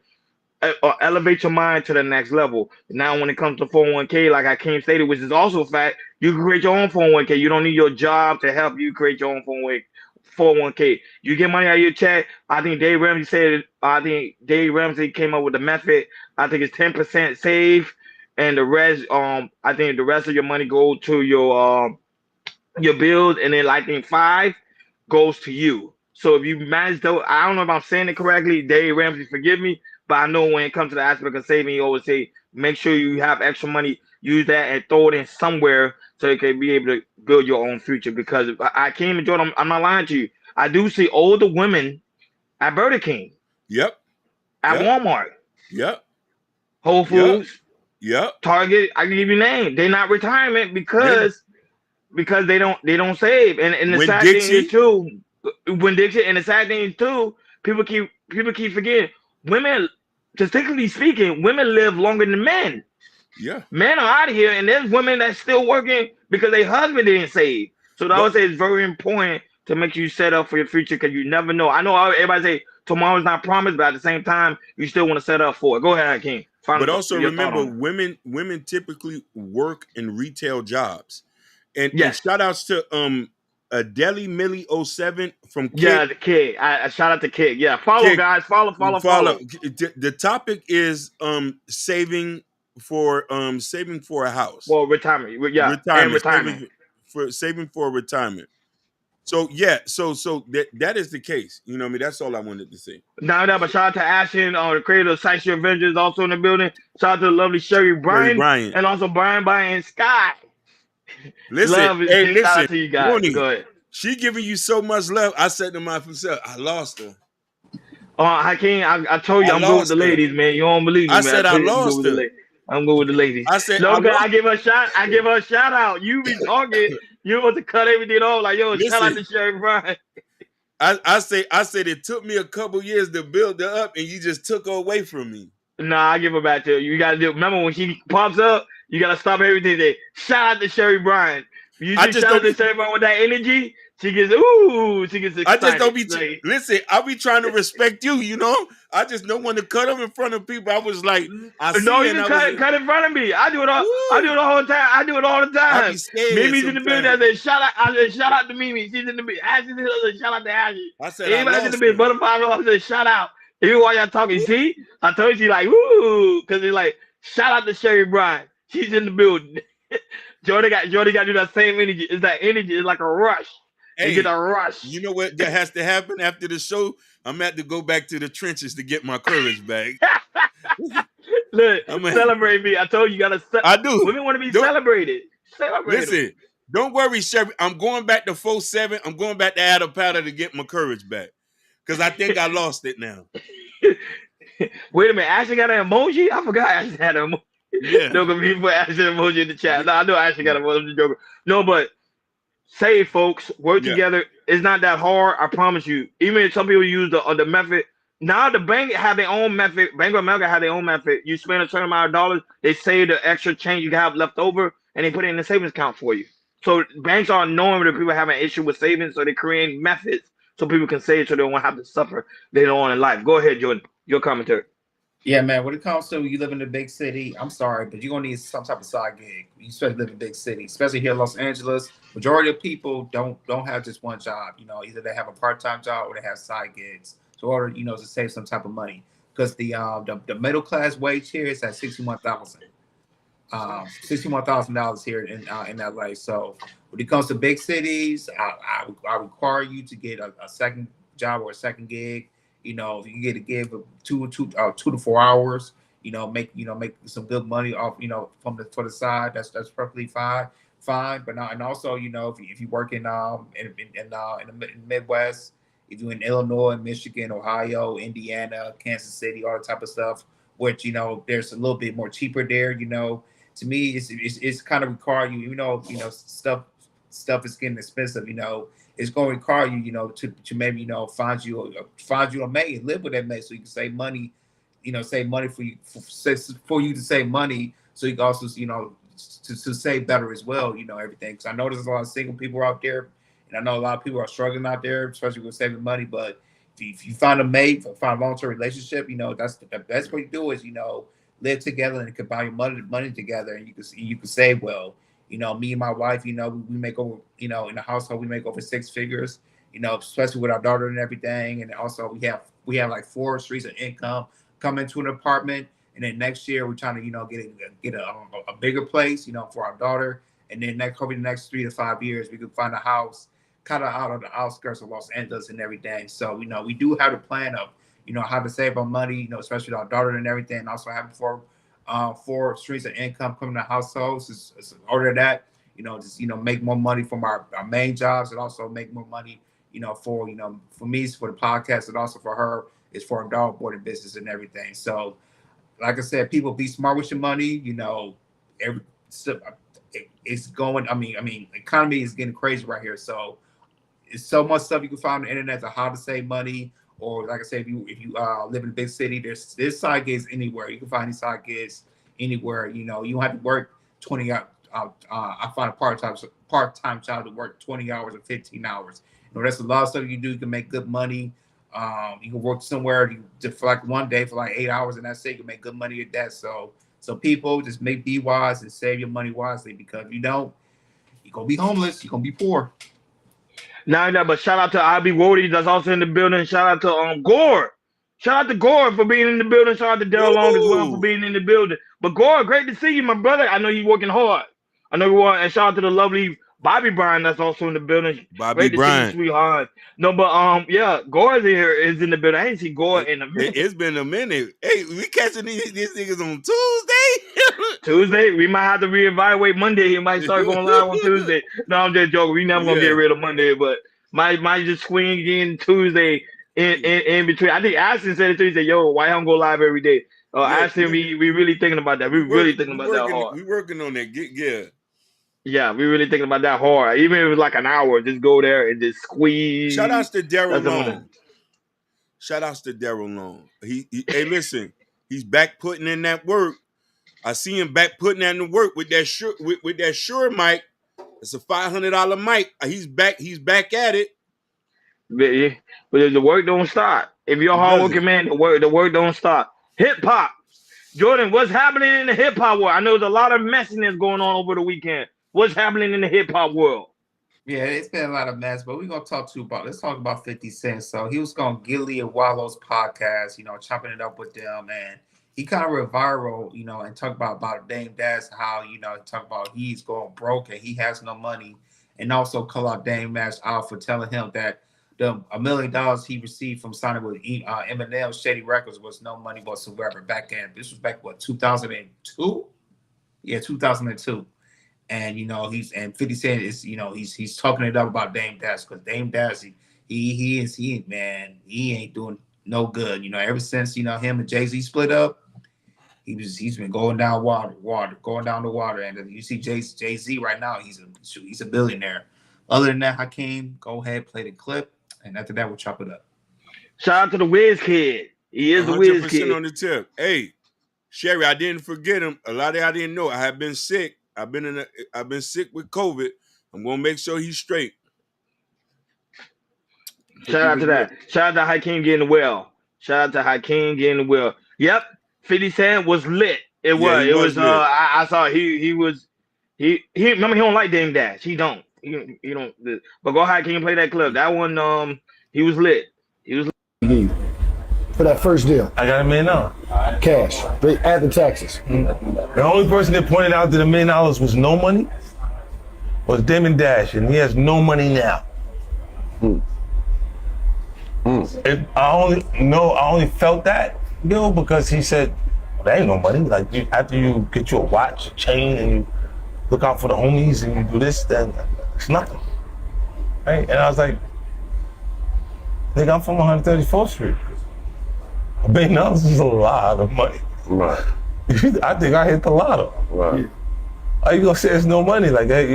elevate your mind to the next level. Now, when it comes to 401k, like Hakeem stated, which is also a fact, you can create your own 401k. You don't need your job to help you create your own 401k. You get money out of your check. I think Dave Ramsey came up with the method. I think it's 10% save, and the rest, I think the rest of your money goes to your bills, and then I think 5 goes to you. So if you manage those, I don't know if I'm saying it correctly, Dave Ramsey, forgive me, but I know when it comes to the aspect of saving, you always say, make sure you have extra money, use that and throw it in somewhere so you can be able to build your own future. Because I came and Jordan, I'm not lying to you. I do see older women at Burger King. Yep. At Walmart. Yep. Whole Foods. Yep. Target. I can give you names. They're not retirement because they don't save. And the sad thing is too, Winn-Dixie, and the sad thing is too, people keep forgetting, women, statistically speaking, women live longer than men. Yeah. Men are out of here, and there's women that's still working because their husband didn't save. So I would say it's very important to make you set up for your future, because you never know. I know everybody say tomorrow's not promised, but at the same time, you still want to set up for it. Go ahead, Hakeem. But also remember, women typically work in retail jobs. And shout outs to Deli Millie 07 from Kid. Yeah, the Kid. I shout out to Kid. Yeah, follow Kid. Guys. Follow. The topic is saving for a house. Well, retirement. Yeah, retirement. Saving for retirement. So so that is the case. You know what I mean? That's all I wanted to say. Now that, but shout out to Ashton, the creator of Sightseer Avengers, also in the building. Shout out to the lovely Sherry Bryan. And also Brian and Sky. Listen, shout out to you guys. Mooney, go ahead. She giving you so much love. I said to myself, I lost her. Hakeem, I told you I'm good with the ladies, man. You don't believe me, man. I said I lost her. I'm good with the ladies. I said I give her a shout. I give her a shout out. You be talking. You want to cut everything off like, yo, shout out to Sherry Bryan. I said it took me a couple years to build her up, and you just took her away from me. Nah, I give her back to you. You gotta do. Remember when she pops up, you gotta stop everything. Say, shout out to Sherry Bryan. You just shout out to Sherry Bryan with that energy. She gets excited. I just don't be listen. I be trying to respect you. You know, I just don't want to cut up in front of people. I was like, you cut in front of me. I do it all. I do it all the time. I do it all the time. Mimi's in the building. I said shout out to Mimi. She's in the building. Ashley's in the building. Shout out to Ashley. I said everybody's in the building. Butterfly. I said shout out. Even while y'all talking, see, I told you she like woo, because it's like shout out to Sherry Bryan. She's in the building. Jordy got to do that same energy. It's that energy. It's like a rush. Hey, you get a rush. You know what that has to happen after the show? I'm at to go back to the trenches to get my courage back. Look, celebrate me. I told you gotta. I do. Women want to be celebrated. Listen, don't worry, Sherry. I'm going back to 4-7. I'm going back to Adam Powder to get my courage back, because I think I lost it now. Wait a minute, Ashley got an emoji? I forgot Ashley had an emoji. Yeah. No, because people put Ashley emoji in the chat. No, I know Ashley got an emoji. I'm just joking. No, but. Say, folks, work together. It's not that hard. I promise you. Even if some people use the method, now the bank have their own method. Bank of America have their own method. You spend a certain amount of dollars, they save the extra change you have left over, and they put it in the savings account for you. So banks are knowing that people have an issue with savings, so they create methods so people can save, so they won't have to suffer later on in life. Go ahead, Jordan. Your commentary. Yeah, man. When it comes to you live in a big city, I'm sorry, but you're gonna need some type of side gig. You especially live in a big city, especially here in Los Angeles. Majority of people don't have just one job. You know, either they have a part-time job or they have side gigs. So in order, to save some type of money, because the middle class wage here is at $61,000. $61,000 here in LA. So when it comes to big cities, I require you to get a second job or a second gig. You know, if you get a gig of 2 to 4 hours, make some good money off, for the side. That's perfectly fine. But now, and also, if you work in the Midwest, if you're in Illinois, Michigan, Ohio, Indiana, Kansas City, all that type of stuff, which there's a little bit more cheaper there. To me, it's kind of require you, stuff is getting expensive. It's going to require you, to maybe find you a mate and live with that mate, so you can save money. Save money for you to save money, so you can also to save better as well. Everything. Because I know there's a lot of single people out there, and I know a lot of people are struggling out there, especially with saving money. But if you find a mate, find a long-term relationship, that's the best way to do is live together and combine your money together, and you can save well. Me and my wife, we make over, in the household we make over 6 figures. Especially with our daughter and everything, and also we have like 4 streams of income come into an apartment, and then next year we're trying to get a bigger place for our daughter, and then the next 3 to 5 years we could find a house kind of out on the outskirts of Los Angeles and everything. So we do have the plan of how to save our money, especially with our daughter and everything, and also having 4 streams of income coming to households. It's in order that just make more money from our main jobs, and also make more money for me, it's for the podcast, and also for her, it's for a dog boarding business and everything. So, like I said, people be smart with your money. It's going. I mean, economy is getting crazy right here. So, it's so much stuff you can find on the internet on how to save money. Or, like I said, if you live in a big city, there's side gigs anywhere. You can find these side gigs anywhere. You don't have to work 20 hours. I find a part-time job to work 20 hours or 15 hours. That's a lot of stuff you can do. You can make good money. You can work somewhere for like one day for like 8 hours, and that's it. You can make good money at that. So people just be wise and save your money wisely, because if you don't, you're gonna be homeless. You're gonna be poor. But shout out to IB Wody that's also in the building. Shout out to Gore. Shout out to Gore for being in the building. Shout out to Daryl Long as well for being in the building. But Gore, great to see you, my brother. I know you're working hard. I know you are. And shout out to the lovely Bobby Bryan that's also in the building. Bobby Bryan, sweetheart. No, but yeah, Gore is in the building. I ain't see Gore in a minute. It's been a minute. Hey, we catching these niggas on Tuesday. Tuesday, we might have to reevaluate Monday. He might start going live on Tuesday. No, I'm just joking. We never gonna get rid of Monday, but might just swing in Tuesday in between. I think Ashton said it too. He said, "Yo, why don't go live every day?" Ashton, we really thinking about that. We really thinking about that hard. We working on that. Yeah, we really thinking about that hard. Even if it was like an hour, just go there and just squeeze. Shout outs to Daryl Long. Hey, listen, he's back putting in that work. I see him back putting in the work with that Shure mic. It's a $500 mic. He's back at it. But the work don't stop. If you're a hardworking man, the work don't stop. Hip hop. Jordan, what's happening in the hip hop world? I know there's a lot of messiness going on over the weekend. What's happening in the hip hop world? Yeah, it's been a lot of mess, but we're gonna let's talk about 50 Cent. So he was on Gilly and Wallow's podcast, chopping it up with them, and he kind of went viral, and talked about Dame Dash, how talk about he's going broke and he has no money, and also call out Dame Dash out for telling him that the $1 million he received from signing with Eminem Shady Records was no money whatsoever back then. This was back 2002? Yeah, 2002. And he's 50 Cent is he's talking it up about Dame Dash, because Dame Dash he ain't doing no good. Ever since him and Jay-Z split up, he's been going down going down the water. And you see Jay-Z right now, he's a billionaire. Other than that, Hakeem, go ahead, play the clip, and after that we'll chop it up. Shout out to the Wiz Kid. He is the Wiz Kid. 100% on the tip. Hey, Sherry, I didn't forget him. A lot of y'all didn't know I have been sick. I've been sick with COVID. I'm gonna make sure he's straight. Shout out to that. Shout out to Hakeem getting well. Yep, 50 Cent was lit. It was. Lit. I saw he remember he don't like Dame Dash. He don't. But go ahead, Hakeem, play that clip. That one, he was lit. For that first deal, I got $1 million. Cash, add the taxes. The only person that pointed out that $1 million was no money was Damon Dash, and he has no money now. I only felt that, because he said that ain't no money. Like after you get you a watch, a chain, and you look out for the homies and you do this, then it's nothing. Right? And I was like, nigga, I'm from 134th Street. $1 billion is a lot of money. Right. I think I hit the lotto. Right. How you gonna say there's no money like that?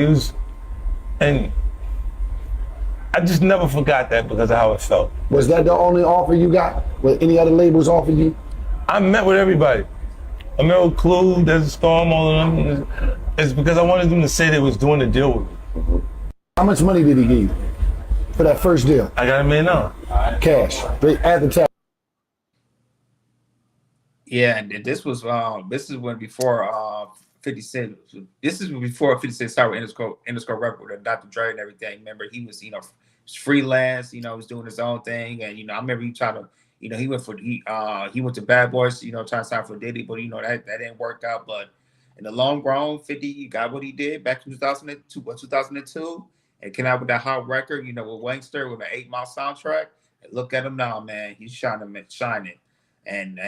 And I just never forgot that because of how it felt. Was that the only offer you got? Was any other labels offer you? I met with everybody. I met with Clue, Desert Storm, all of them. It's because I wanted them to say they was doing the deal with me. How much money did he give you for that first deal? I got $1 million. Cash, after tax. Yeah, and this was this is when before 50 Cent. This is before 50 Cent started with Interscope Record with Dr. Dre and everything. Remember, he was freelance. He was doing his own thing, and I remember he tried to. He went to Bad Boys. Trying to sign for Diddy, but that didn't work out. But in the long run, 50 got what he did back in 2002, and came out with that hot record. With Wangster with an 8 Mile soundtrack. And look at him now, man. He's shining. And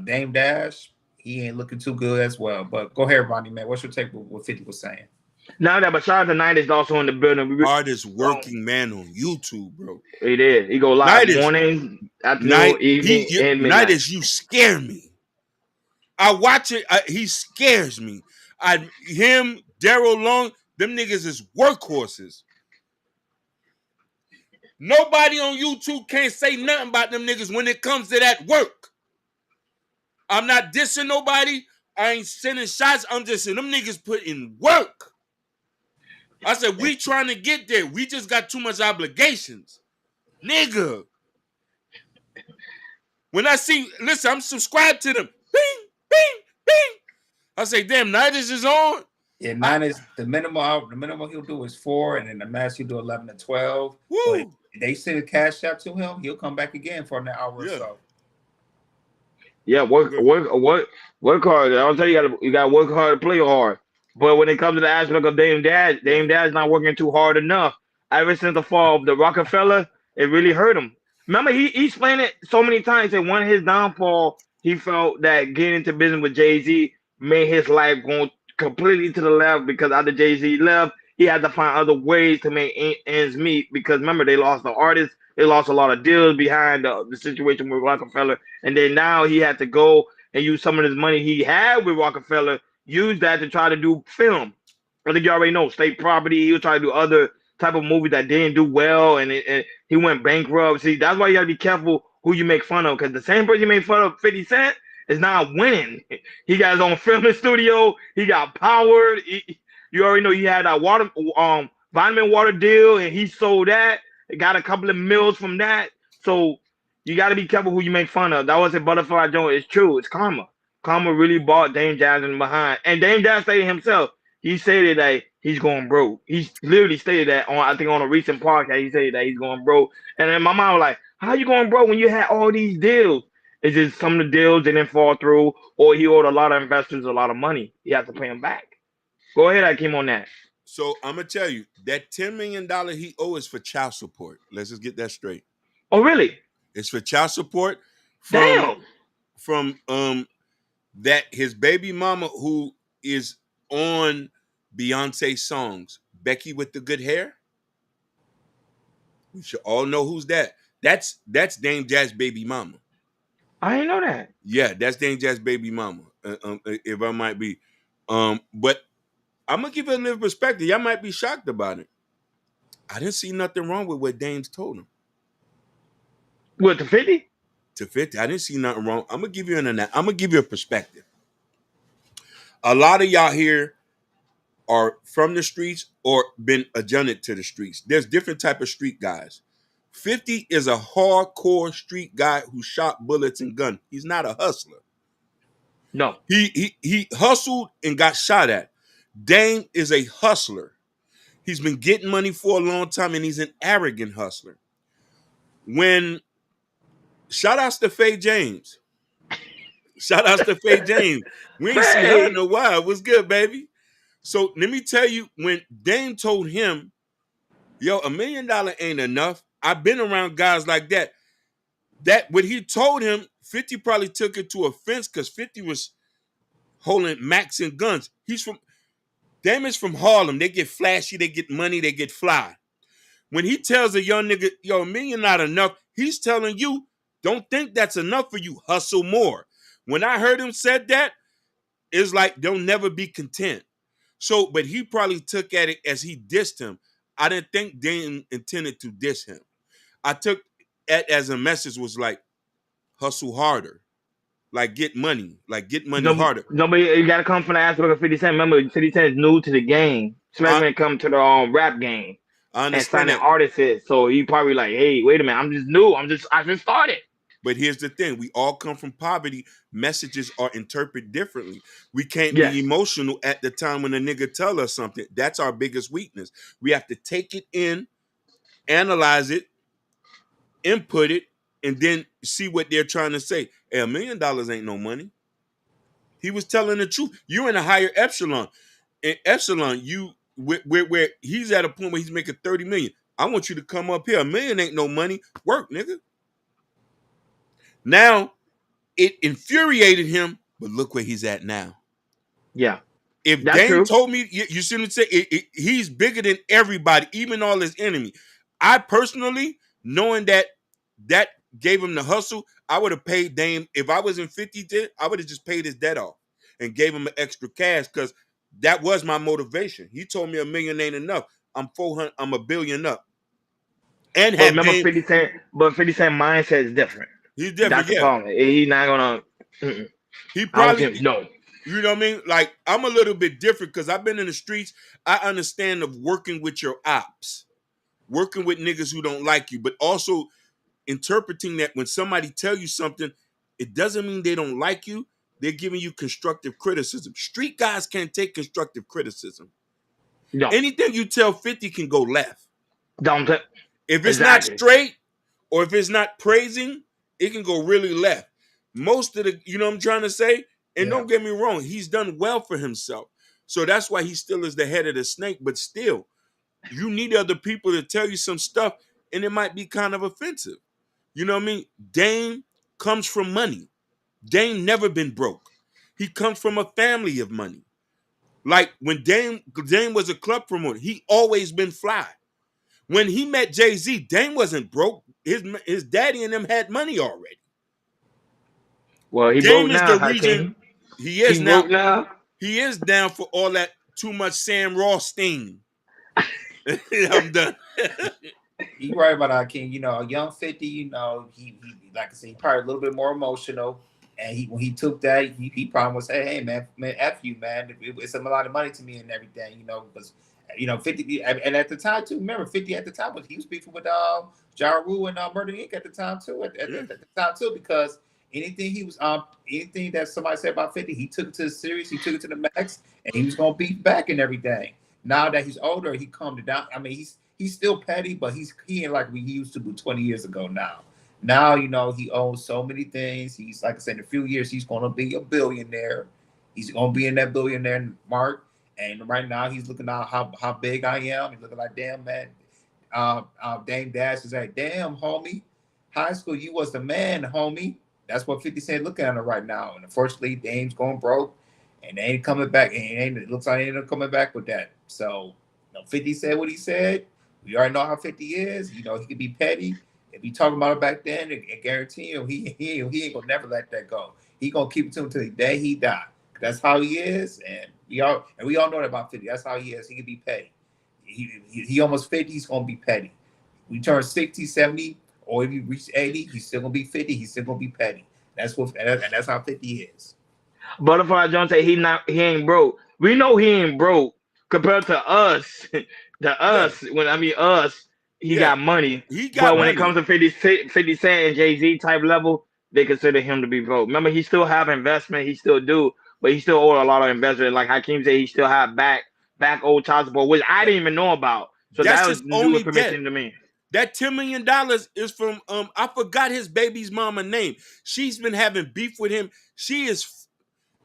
Dame Dash, he ain't looking too good as well. But go ahead, Ronnie, man. What's your take with what 50 was saying? Now that Bashad the Night is also in the building. Hardest working man on YouTube, bro. He did. He go live morning, afternoon, evening, and midnight. Night is you scare me. I watch it. He scares me. Him, Daryl Long, them niggas is workhorses. Nobody on YouTube can't say nothing about them niggas when it comes to that work. I'm not dissing nobody. I ain't sending shots. I'm just saying them niggas put in work. I said, we trying to get there. We just got too much obligations. Nigga. When I see, listen, I'm subscribed to them. Bing, bing, bing. I say, damn, Nighters is on. Yeah, Nighters, the minimum he'll do is 4, and then the max he'll do 11 to 12. Woo. But they send a cash out to him, he'll come back again for an hour or so. Yeah, work hard. I'll tell you, you gotta work hard to play hard. But when it comes to the aspect of Dame Dash not working too hard enough. Ever since the fall of the Rockefeller, it really hurt him. Remember, he explained it so many times that when his downfall, he felt that getting into business with Jay-Z made his life go completely to the left because after Jay-Z left, he had to find other ways to make ends meet because remember, they lost the artists. They lost a lot of deals behind the situation with Rockefeller. And then now he had to go and use some of his money he had with Rockefeller, use that to try to do film. I think you already know, State Property. He was trying to do other type of movies that didn't do well, and he went bankrupt. See, that's why you got to be careful who you make fun of because the same person you made fun of, 50 Cent, is not winning. He got his own filming studio. He got powered. You already know he had that vitamin water deal, and he sold that. Got a couple of mills from that. So you got to be careful who you make fun of. That wasn't Butterfly Jones. It's true. It's karma. Karma really bought Dame Dash in behind. And Dame Dash stated himself. He stated that he's going broke. He literally stated that on a recent podcast. He said that he's going broke. And then my mom was like, how you going broke when you had all these deals? It's just some of the deals didn't fall through, or he owed a lot of investors a lot of money. He has to pay them back. Go ahead, Akeem, on that. So I'm gonna tell you that $10 million he owes is for child support. Let's just get that straight. Oh, really? It's for child support. From that his baby mama who is on Beyonce songs, Becky with the good hair. We should all know who's that. That's Dame Dash baby mama. I didn't know that. Yeah, that's Dame Dash baby mama. If I might be, but. I'm going to give it a little perspective. Y'all might be shocked about it. I didn't see nothing wrong with what Dame's told him. What, to 50? To 50. I didn't see nothing wrong. I'm going to give you a perspective. A lot of y'all here are from the streets or been adjusted to the streets. There's different type of street guys. 50 is a hardcore street guy who shot bullets and guns. He's not a hustler. No. He hustled and got shot at. Dame is a hustler. He's been getting money for a long time, and he's an arrogant hustler. Shout outs to Faye James. Shout outs to Faye James. We ain't seen her in a while. What's good, baby? So let me tell you, when Dame told him, yo, $1 million ain't enough. I've been around guys like that. That what he told him, 50 probably took it to offense because 50 was holding Max and guns. Dame is from Harlem. They get flashy, they get money, they get fly. When he tells a young nigga, yo, $1 million not enough, he's telling you, don't think that's enough for you. Hustle more. When I heard him said that, it's like they'll never be content. So, but he probably took at it as he dissed him. I didn't think Dame intended to diss him. I took it as a message was like, hustle harder. Like get money harder. Nobody, you gotta come from the aspect of 50 Cent. Remember, 50 Cent is new to the game, especially when it comes to the rap game. I and understand signing that. artists. So he probably like, hey, wait a minute, I'm just new. I just started. But here's the thing: we all come from poverty. Messages are interpreted differently. We can't Yes. be emotional at the time when a nigga tell us something. That's our biggest weakness. We have to take it in, analyze it, input it, and then see what they're trying to say. Hey, $1 million ain't no money. He was telling the truth. You're in a higher echelon. In echelon, where he's at a point where he's making 30 million. I want you to come up here. $1 million ain't no money. Work, nigga. Now, it infuriated him, but look where he's at now. Yeah. If That's Dame true. told me, you see what I'm saying? He's bigger than everybody, even all his enemy. I personally, knowing that gave him the hustle, I would have paid Dame. If I was in 50 debt, I would have just paid his debt off and gave him an extra cash because that was my motivation. He told me $1 million ain't enough. I'm $1 billion up. And But remember, Dame, 50 Cent mindset is different. he's different. That's the problem. He's not gonna. He I don't probably think, no. You know what I mean? Like, I'm a little bit different because I've been in the streets. I understand of working with your ops, working with niggas who don't like you, but also interpreting that when somebody tell you something, it doesn't mean they don't like you. They're giving you constructive criticism. Street guys can't take constructive criticism. No. Anything you tell 50 can go left. Don't. If it's Exactly. not straight or if it's not praising, it can go really left. Most of the, you know what I'm trying to say? And don't get me wrong, he's done well for himself. So that's why he still is the head of the snake. But still, you need other people to tell you some stuff, and it might be kind of offensive. You know what I mean? Dame comes from money. Dame never been broke. He comes from a family of money. Like when Dame was a club promoter, he always been fly. When he met Jay-Z, Dame wasn't broke. His daddy and them had money already. Well, he Dame broke is now. the reason he is now. Broke now. He is down for all that too much Sam Rothstein. I'm done. You right about that, King. You know, a young 50. You know, he like I said, he probably a little bit more emotional. And when he took that, he probably would say, "Hey, man, F you, man. It's a lot of money to me and everything." You know, because 50, and at the time too. Remember, 50 at the time he was beefing with Ja Rule and Murder Inc. at the time too. At the time too, because anything that somebody said about 50, he took it to the series, he took it to the max, and he was gonna beat back and everything. Now that he's older, he calmed it down. I mean, he's still petty, but he ain't like we used to be 20 years ago now. Now, he owns so many things. He's, like I said, in a few years, he's going to be a billionaire. He's going to be in that billionaire mark. And right now, he's looking at how big I am. He's looking like, damn, man. Dame Dash is like, damn, homie. High school, you was the man, homie. That's what 50 Cent looking at him right now. And unfortunately, Dame's going broke. And they ain't coming back. It looks like they ain't coming back with that. So, 50 said what he said. We already know how 50 is. He could be petty. If he talking about it back then, I guarantee you, he ain't gonna never let that go. He gonna keep it to him until the day he die. That's how he is, and we all know that about 50. That's how he is. He can be petty. He almost 50. He's gonna be petty. We turn 60, 70, or if you reach 80, he's still gonna be 50. He's still gonna be petty. That's how 50 is. Butterfly Jones say he ain't broke. We know he ain't broke compared to us. Us. He got money. But when it comes to 50 Cent and Jay-Z type level, they consider him to be broke. Remember, he still have investment. He still do. But he still owe a lot of investors. Like Hakeem said, he still have back old child support, which I didn't even know about. So that was new information to me. That $10 million is from, I forgot his baby's mama name. She's been having beef with him.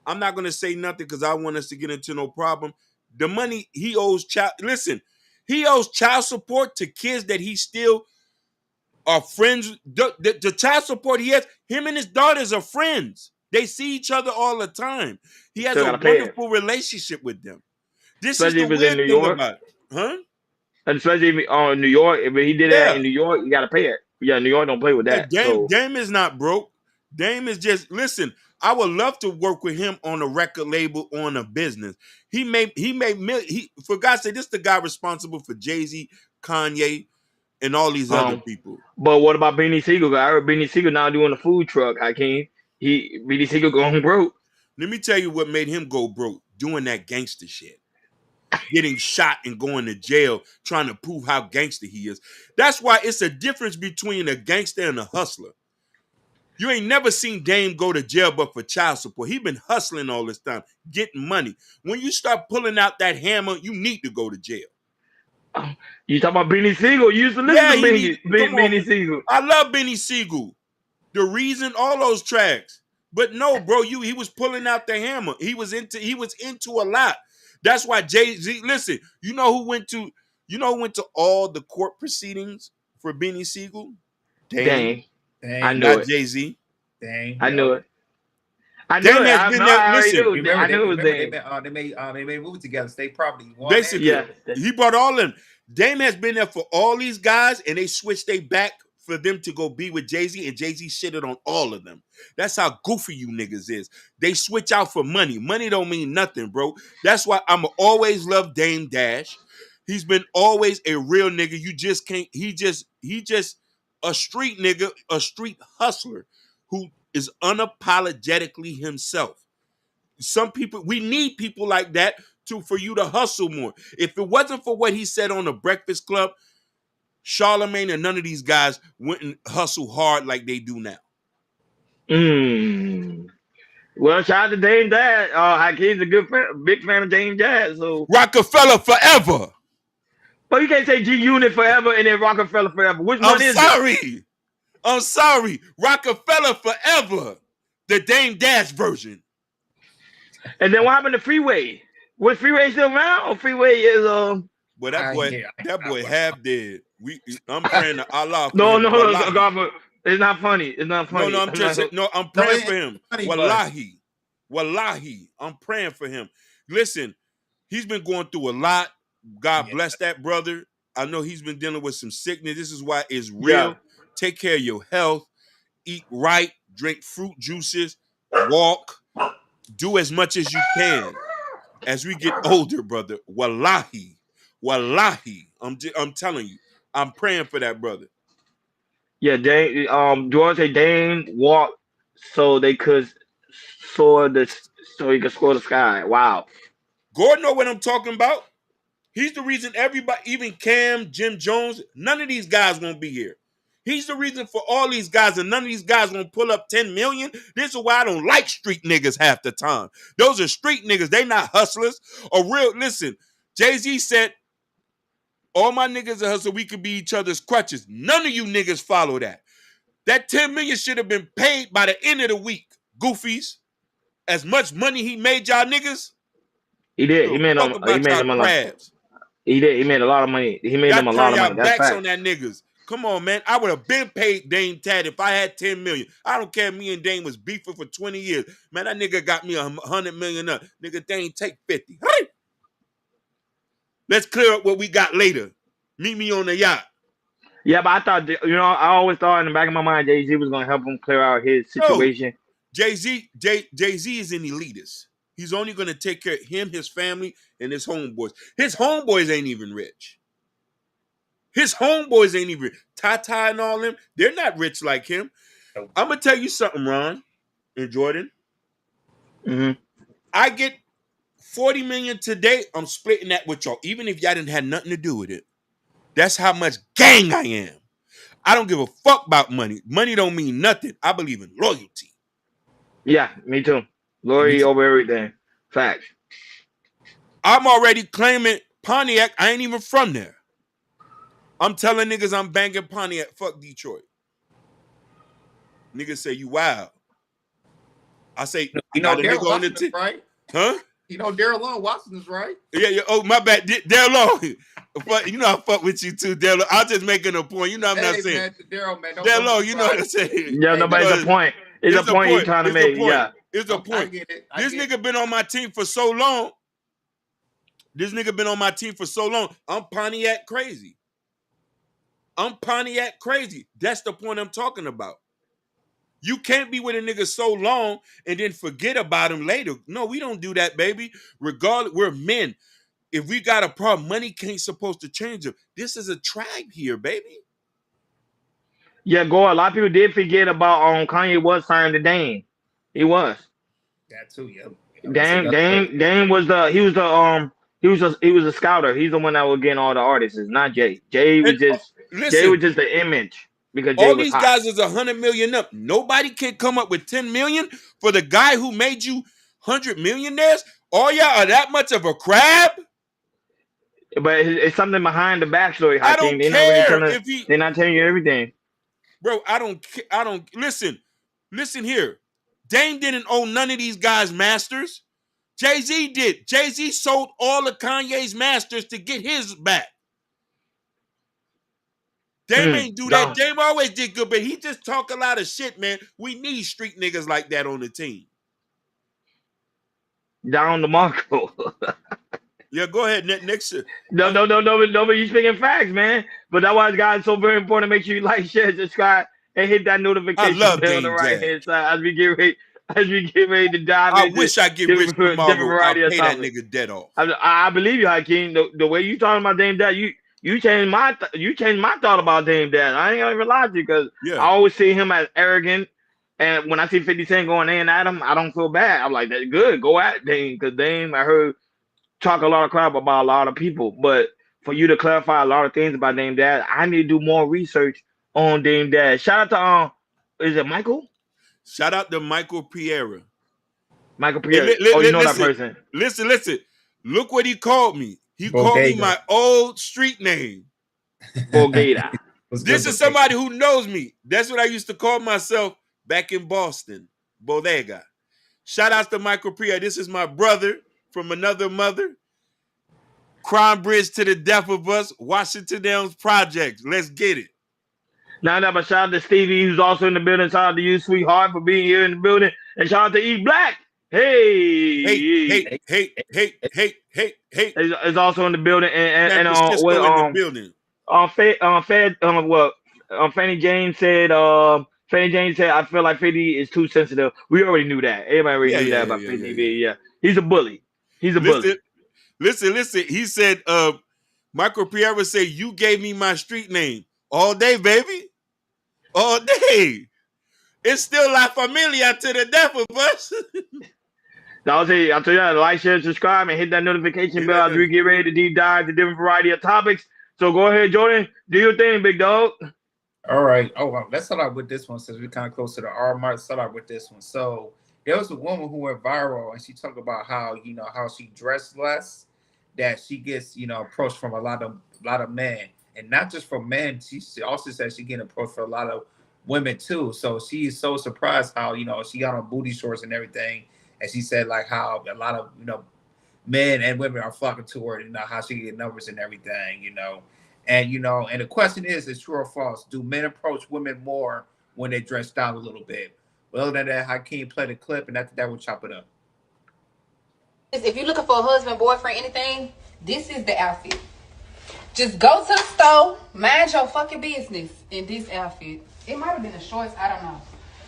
I'm not going to say nothing because I want us to get into no problem. The money he owes he owes child support to kids that he still are friends. The child support he has, him and his daughters are friends. They see each other all the time. He has Still a gotta pay it. wonderful relationship with them. This Especially is if the it's in weird New thing York. about it. Huh? And especially if, New York, if he did that in New York, you got to pay it. Yeah, New York don't play with that. Dame is not broke. Dame is just, listen, I would love to work with him on a record label, on a business. For God's sake, this is the guy responsible for Jay-Z, Kanye, and all these other people. But what about Beanie Siegel? I heard Beanie Siegel now doing a food truck. Beanie Siegel going broke. Let me tell you what made him go broke. Doing that gangster shit. Getting shot and going to jail, trying to prove how gangster he is. That's why it's a difference between a gangster and a hustler. You ain't never seen Dame go to jail but for child support. He been hustling all this time, getting money. When you start pulling out that hammer, you need to go to jail. You talking about Beanie Siegel? You used to listen to Beanie Siegel. I love Beanie Siegel. The Reason, all those tracks. But no, bro, he was pulling out the hammer. He was into a lot. That's why Jay-Z, listen, you know who went to all the court proceedings for Beanie Siegel? Dang. I knew not it. Jay-Z. Dang. I knew it. I Dame knew it. has been there. Listen, I knew it was Dame. They made movies together. State Property. Basically, he brought all of them. Dame has been there for all these guys, and they switched their back for them to go be with Jay-Z, and Jay-Z shitted on all of them. That's how goofy you niggas is. They switch out for money. Money don't mean nothing, bro. That's why I'ma always love Dame Dash. He's been always a real nigga. You just can't. He just a street nigga, a street hustler who is unapologetically himself. Some people, we need people like that for you to hustle more. If it wasn't for what he said on the Breakfast Club, Charlamagne and none of these guys wouldn't hustle hard like they do now. Well, shout out to Dame Dash. Hakeem's a big fan of Dame Dash. So Rockefeller forever. But you can't say G-Unit forever and then Rockefeller forever. Which one is it? I'm sorry. Rockefeller forever. The Dame Dash version. And then what happened to Freeway? Was Freeway still around? Or Freeway is Well, that boy half dead. I'm praying to Allah. No, God, it's not funny. It's not funny. No, I'm praying for him. Wallahi, I'm praying for him. Listen, he's been going through a lot. God bless that brother. I know he's been dealing with some sickness. This is why it's real. Yeah. Take care of your health. Eat right. Drink fruit juices. Walk. Do as much as you can. As we get older, brother. Wallahi. I'm telling you. I'm praying for that brother. Yeah, Dame. George say Dame walked so he could score the sky. Wow. Gordon know what I'm talking about. He's the reason everybody, even Cam, Jim Jones, none of these guys won't be here. He's the reason for all these guys, and none of these guys won't pull up 10 million. This is why I don't like street niggas half the time. Those are street niggas. They not hustlers. Listen, Jay-Z said, all my niggas are hustlers. We could be each other's crutches. None of you niggas follow that. That 10 million should have been paid by the end of the week. Goofies. As much money he made y'all niggas. He did. He made them a lot. He did. He made a lot of money. He made them a lot of money. That's backs on that niggas. Come on, man. I would have been paid Dame Tad if I had 10 million. I don't care if me and Dame was beefing for 20 years. Man, that nigga got me 100 million up. Nigga, Dame, take 50. Hey! Let's clear up what we got later. Meet me on the yacht. Yeah, but I thought, I always thought in the back of my mind, Jay-Z was going to help him clear out his situation. Jay-Z is an elitist. He's only going to take care of him, his family, and his homeboys. His homeboys ain't even rich. Tata and all them, they're not rich like him. I'm going to tell you something, Ron and Jordan. Mm-hmm. I get 40 million today. I'm splitting that with y'all, even if y'all didn't have nothing to do with it. That's how much gang I am. I don't give a fuck about money. Money don't mean nothing. I believe in loyalty. Yeah, me too. Loyalty over everything. Facts. I'm already claiming Pontiac. I ain't even from there. I'm telling niggas I'm banging Pontiac. Fuck Detroit. Niggas say you wild. I say, Daryl Watson is right. Huh? Daryl Long Watson is right. Yeah. Oh, my bad. Daryl Long. But I fuck with you too, Daryl. I'm just making a point. I'm not saying. Daryl, man. Daryl Long, you know what I'm saying. Yeah, no, but it's a point. It's a point you're trying to make. Yeah. Is the Okay, I point. get it. This nigga been on my team for so long. I'm Pontiac crazy. That's the point I'm talking about. You can't be with a nigga so long and then forget about him later. No, we don't do that, baby. Regardless, we're men. If we got a problem, money ain't supposed to change them. This is a tribe here, baby. Yeah, go. A lot of people did forget about Kanye was signed to Dame. He was. That too, yeah. Dame was a scouter. He's the one that was getting all the artists, not Jay. Jay was just the image because Jay all was these hot. guys is 100 million up. Nobody can come up with 10 million for the guy who made you 100 millionaires. All y'all are that much of a crab. But it's something behind the backstory. I don't care if they're not telling you everything, bro. I don't listen. Listen here. Dame didn't own none of these guys' masters. Jay-Z did. Jay-Z sold all of Kanye's masters to get his back. Dame ain't do that. Dame always did good, but he just talk a lot of shit, man. We need street niggas like that on the team. Down to Marco. Yeah, go ahead. Next year. No, you speaking facts, man. But that's why it's guys so very important to make sure you like, share, subscribe, and hit that notification bell on the right hand side as we get ready to dive I into wish I get rich tomorrow. I'll pay that nigga dead off. I believe you, Hakeem. The way you talking about Dame Dad, you changed my thought about Dame Dad. I ain't gonna even lie to you because I always see him as arrogant. And when I see 50 Cent going in at him, I don't feel bad. I'm like, that's good. Go at Dame because Dame, I heard talk a lot of crap about a lot of people, but for you to clarify a lot of things about Dame Dad, I need to do more research on Dame Dad. Shout out to is it Michael? Shout out to Michael Piera. Michael Piera. You know that person. Listen. Look what he called me. He called me my old street name. Bogata. This is somebody who knows me. That's what I used to call myself back in Boston. Bodega. Shout out to Michael Piera. This is my brother from another mother. Crime Bridge to the death of us. Washington Downs Projects. Let's get it. Now, but shout out to Stevie, who's also in the building. Shout out to you, sweetheart, for being here in the building. And shout out to E Black. Hey. Is also in the building. Fanny James said, I feel like 50 is too sensitive. We already knew that. Everybody already knew that about 50. Yeah. He's a bully. Bully. Listen. He said, Michael Piera said, you gave me my street name. All day, baby. All day. It's still La Familia to the death of us. I'll tell you that. Like, share, subscribe, and hit that notification bell as we get ready to deep dive into different variety of topics. So go ahead, Jordan. Do your thing, big dog. All right. Oh, well, let's start out with this one since we're kind of close to the R mark. Let's start out with this one. So there was a woman who went viral, and she talked about how she dressed less, that she gets approached from a lot of men, and not just from men. She also said she getting approached for a lot of women too. So she is so surprised how she got on booty shorts and everything, and she said like how a lot of men and women are flocking to her, how she get numbers and everything, and and the question is true or false? Do men approach women more when they dressed out a little bit? Well, other than that, Hakeem play the clip, and after that, we'll chop it up. If you're looking for a husband, boyfriend, anything, this is the outfit. Just go to the store, mind your fucking business in this outfit. It might have been the shorts, I don't know.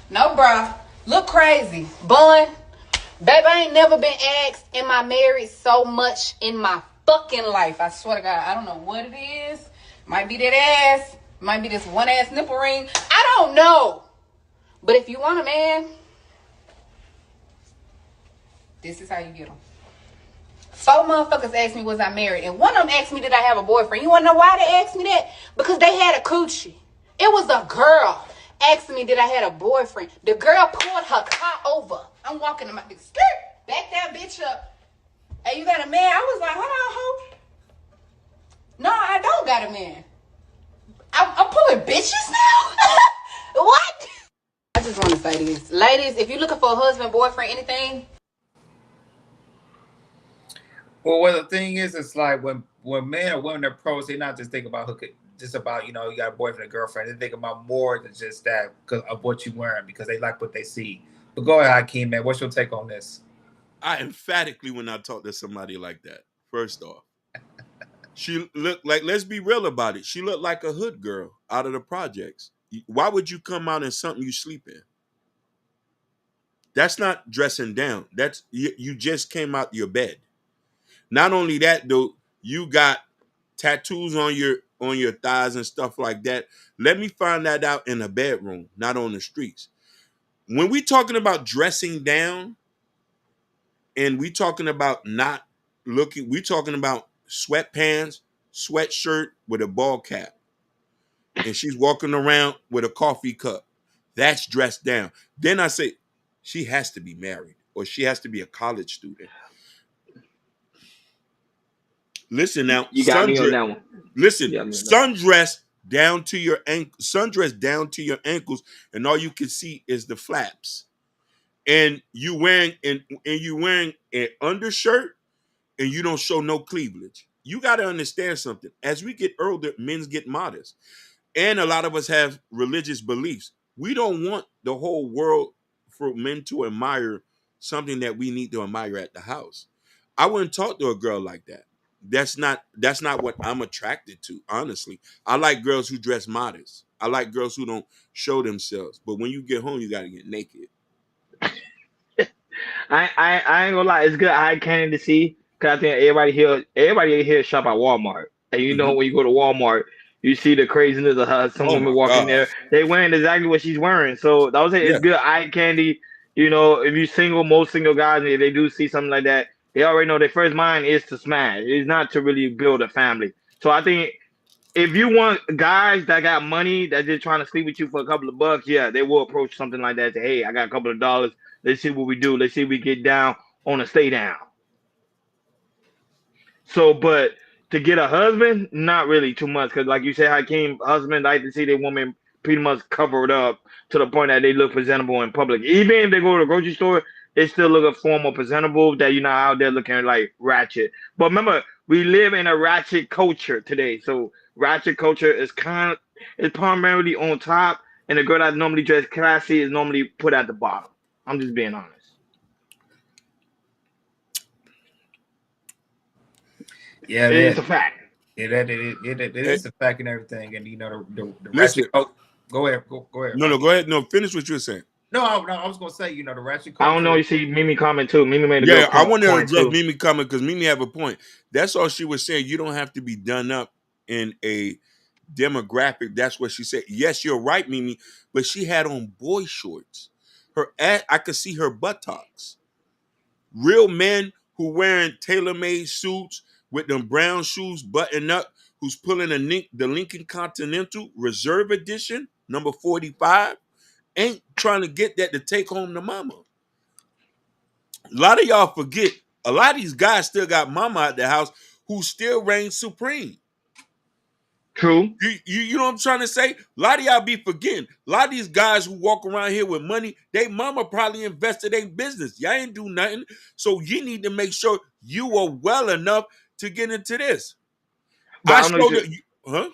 No bra, look crazy. Bun, babe, I ain't never been asked, am I married so much in my fucking life? I swear to God, I don't know what it is. Might be that ass, might be this one ass nipple ring. I don't know. But if you want a man, this is how you get them. 4 motherfuckers asked me, was I married? And one of them asked me, did I have a boyfriend? You want to know why they asked me that? Because they had a coochie. It was a girl asking me, did I had a boyfriend? The girl pulled her car over. I'm walking to my big skirt. Back that bitch up. Hey, you got a man? I was like, hold on, ho. No, I don't got a man. I'm pulling bitches now? What? I just want to say this. Ladies, if you're looking for a husband, boyfriend, anything. Well, the thing is, it's like when men or women approach, they not just think about hooking, just about you got a boyfriend or girlfriend. They think about more than just that because of what you're wearing, because they like what they see. But go ahead, Hakeem, man. What's your take on this? I emphatically when I talk to somebody like that. First off, she looked like, let's be real about it. She looked like a hood girl out of the projects. Why would you come out in something you sleep in? That's not dressing down. That's you just came out your bed. Not only that, though, you got tattoos on your thighs and stuff like that. Let me find that out in a bedroom, not on the streets. When we talking about dressing down and we talking about not looking, we talking about sweatpants, sweatshirt with a ball cap. And she's walking around with a coffee cup. That's dressed down. Then I say, she has to be married or she has to be a college student. Listen now, you got me on that one. Listen, sundress down to your ankles, and all you can see is the flaps. And you wearing an undershirt, and you don't show no cleavage. You got to understand something. As we get older, men get modest, and a lot of us have religious beliefs. We don't want the whole world for men to admire something that we need to admire at the house. I wouldn't talk to a girl like that. That's not what I'm attracted to, honestly. I like girls who dress modest. I like girls who don't show themselves. But when you get home, you got to get naked. I ain't gonna lie, it's good eye candy to see, because I think everybody here shop at Walmart. And you know when you go to Walmart, you see the craziness of her. Some women walking there, they wearing exactly what she's wearing. So that was it. It's good eye candy. You know, if you single, most single guys, if they do see something like that, they already know their first mind is to smash. It's not to really build a family. So I think if you want guys that got money that just trying to sleep with you for a couple of bucks, yeah, they will approach something like that. Say, hey, I got a couple of dollars. Let's see what we do. Let's see if we get down on a stay down. So, but to get a husband, not really too much. Because like you said, Hakeem, husband like to see their woman pretty much covered up to the point that they look presentable in public. Even if they go to the grocery store, they still look a formal presentable, that you're not out there looking like ratchet. But remember, we live in a ratchet culture today. So ratchet culture is primarily on top, and the girl that normally dress classy is normally put at the bottom. I'm just being honest. Yeah, it's a fact. Yeah, it is a fact and everything. And you know the ratchet. Oh, go ahead. Go ahead. No, go ahead. No, finish what you were saying. No, I was gonna say, you know, the ratchet culture. I don't know. You see Mimi comment too. Mimi made a good point. I want to address Mimi comment because Mimi have a point. That's all she was saying. You don't have to be done up in a demographic. That's what she said. Yes, you're right, Mimi. But she had on boy shorts. I could see her buttocks. Real men who wearing tailor-made suits with them brown shoes buttoned up, who's pulling the Lincoln Continental Reserve Edition, number 45. Ain't trying to get that to take home to mama. A lot of y'all forget, a lot of these guys still got mama at the house who still reigns supreme. True. You know what I'm trying to say? A lot of y'all be forgetting. A lot of these guys who walk around here with money, they mama probably invested in business. Y'all ain't do nothing. So you need to make sure you are well enough to get into this. I don't know.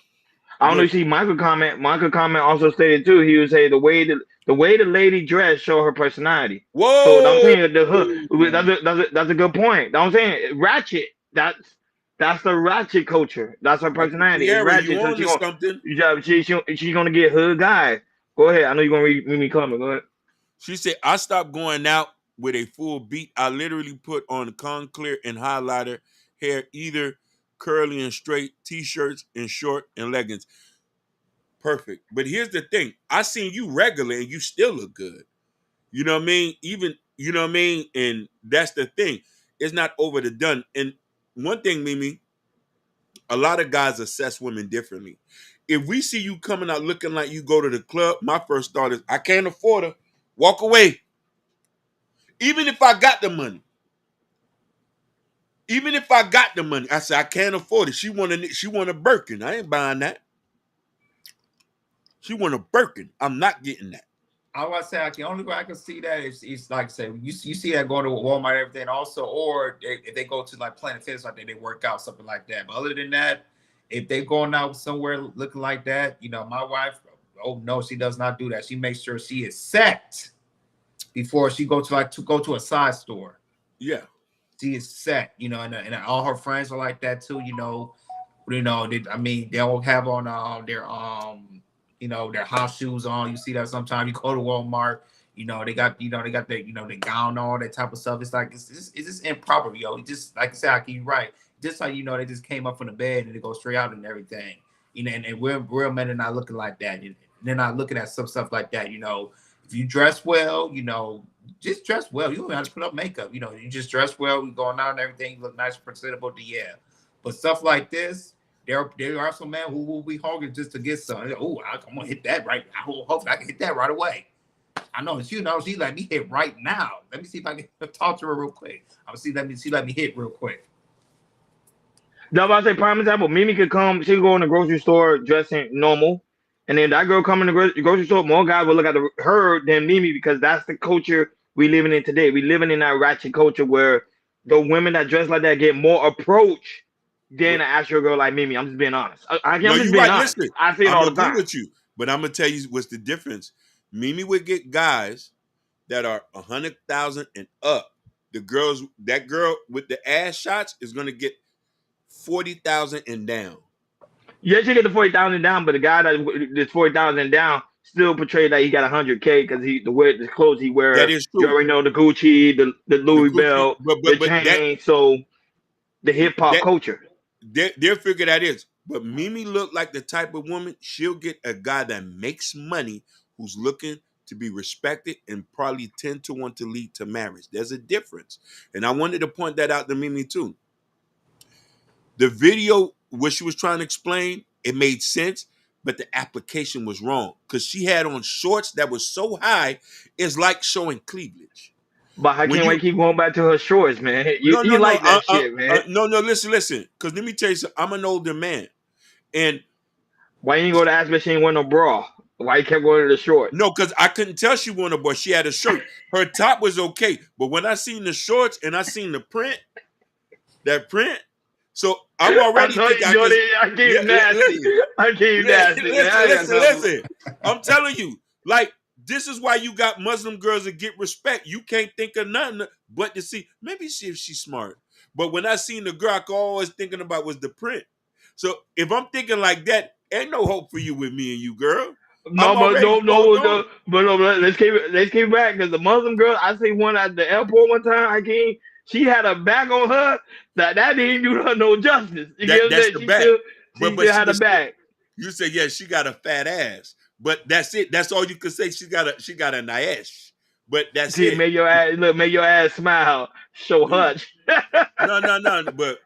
You see, Michael comment also stated too. He would say the way the lady dressed show her personality. Whoa! So I'm saying that's a good point. I'm saying ratchet. That's the ratchet culture. That's her personality. Yeah, ratchet. You on something? She's gonna get hood guy. Go ahead. I know you're gonna read me comment. Go ahead. She said, "I stopped going out with a full beat. I literally put on Conclear and highlighter, hair either curly and straight, t-shirts and short and leggings. Perfect. But here's the thing. I seen you regular and you still look good. You know what I mean? Even, you know what I mean? And that's the thing. It's not over the done. And one thing, Mimi, a lot of guys assess women differently. If we see you coming out looking like you go to the club, my first thought is, I can't afford her. Walk away. Even if I got the money. Even if I got the money, I said I can't afford it. She want a Birkin. I ain't buying that. She want a Birkin. I'm not getting that. I was say the only way I can see that is like I say you see that going to Walmart and everything also, or if they go to like Planet Fitness like they work out something like that. But other than that, if they going out somewhere looking like that, you know, my wife, oh no, she does not do that. She makes sure she is set before she go to a side store. Yeah. She is set, you know, and all her friends are like that too, you know. They'll have on their their house shoes on. You see that sometimes you go to Walmart, they got the gown, all that type of stuff. It's like it's just improper, yo. It just, like I said, you're right. Just like they just came up from the bed and they go straight out and everything. And we're real men are not looking like that. They're not looking at some stuff like that. If you dress well, just dress well. You don't have to put up makeup. You just dress well. We going out and everything. You look nice, presentable. But stuff like this, there are some men who will be hungry just to get some. Oh, I'm gonna hit that right. Hopefully, I can hit that right away. I know she let me hit right now. Let me see if I can talk to her real quick. Let me hit real quick. No, but I say prime example. Mimi could come. She could go in the grocery store dressing normal. And then that girl come in the grocery store, more guys will look at her than Mimi because that's the culture we living in today. We living in that ratchet culture where the women that dress like that get more approach than an actual girl like Mimi. I'm just being honest. I'm just being honest. Listen, I see it all the time. I'm with you, but I'm gonna tell you what's the difference. Mimi would get guys that are 100,000 and up. That girl with the ass shots is gonna get 40,000 and down. Yeah, she get the 40,000 down, but the guy that's 40,000 down still portrayed that he got 100K because the clothes he wears. That is true. You already know the Gucci, the Louis belt, the chain. So the hip hop culture. They'll figure that is. But Mimi look like the type of woman, she'll get a guy that makes money who's looking to be respected and probably tend to want to lead to marriage. There's a difference. And I wanted to point that out to Mimi too. The video, what she was trying to explain, it made sense, but the application was wrong because she had on shorts that was so high, it's like showing cleavage. But I can't wait to keep going back to her shorts, man. You like that shit, man. Listen. Because let me tell you something. I'm an older man. And why you didn't go to ask me she ain't wear no bra? Why you kept going to the shorts? No, because I couldn't tell she wore a bra. She had a shirt. Her top was okay. But when I seen the shorts and I seen the print, so I'm already thinking I keep nasty. Listen. I'm telling you, like, this is why you got Muslim girls that get respect. You can't think of nothing but to see, maybe see if she's smart. But when I seen the girl, I always thinking about was the print. So if I'm thinking like that, ain't no hope for you with me and you, girl. No, but let's keep it back because the Muslim girl, I seen one at the airport one time. She had a bag on her that didn't do her no justice. That's the bag. She still had a bag. You say, yeah, she got a fat ass, but that's it. That's all you can say. She got a nice, but that's it. Make your ass smile. Show hutch. No, but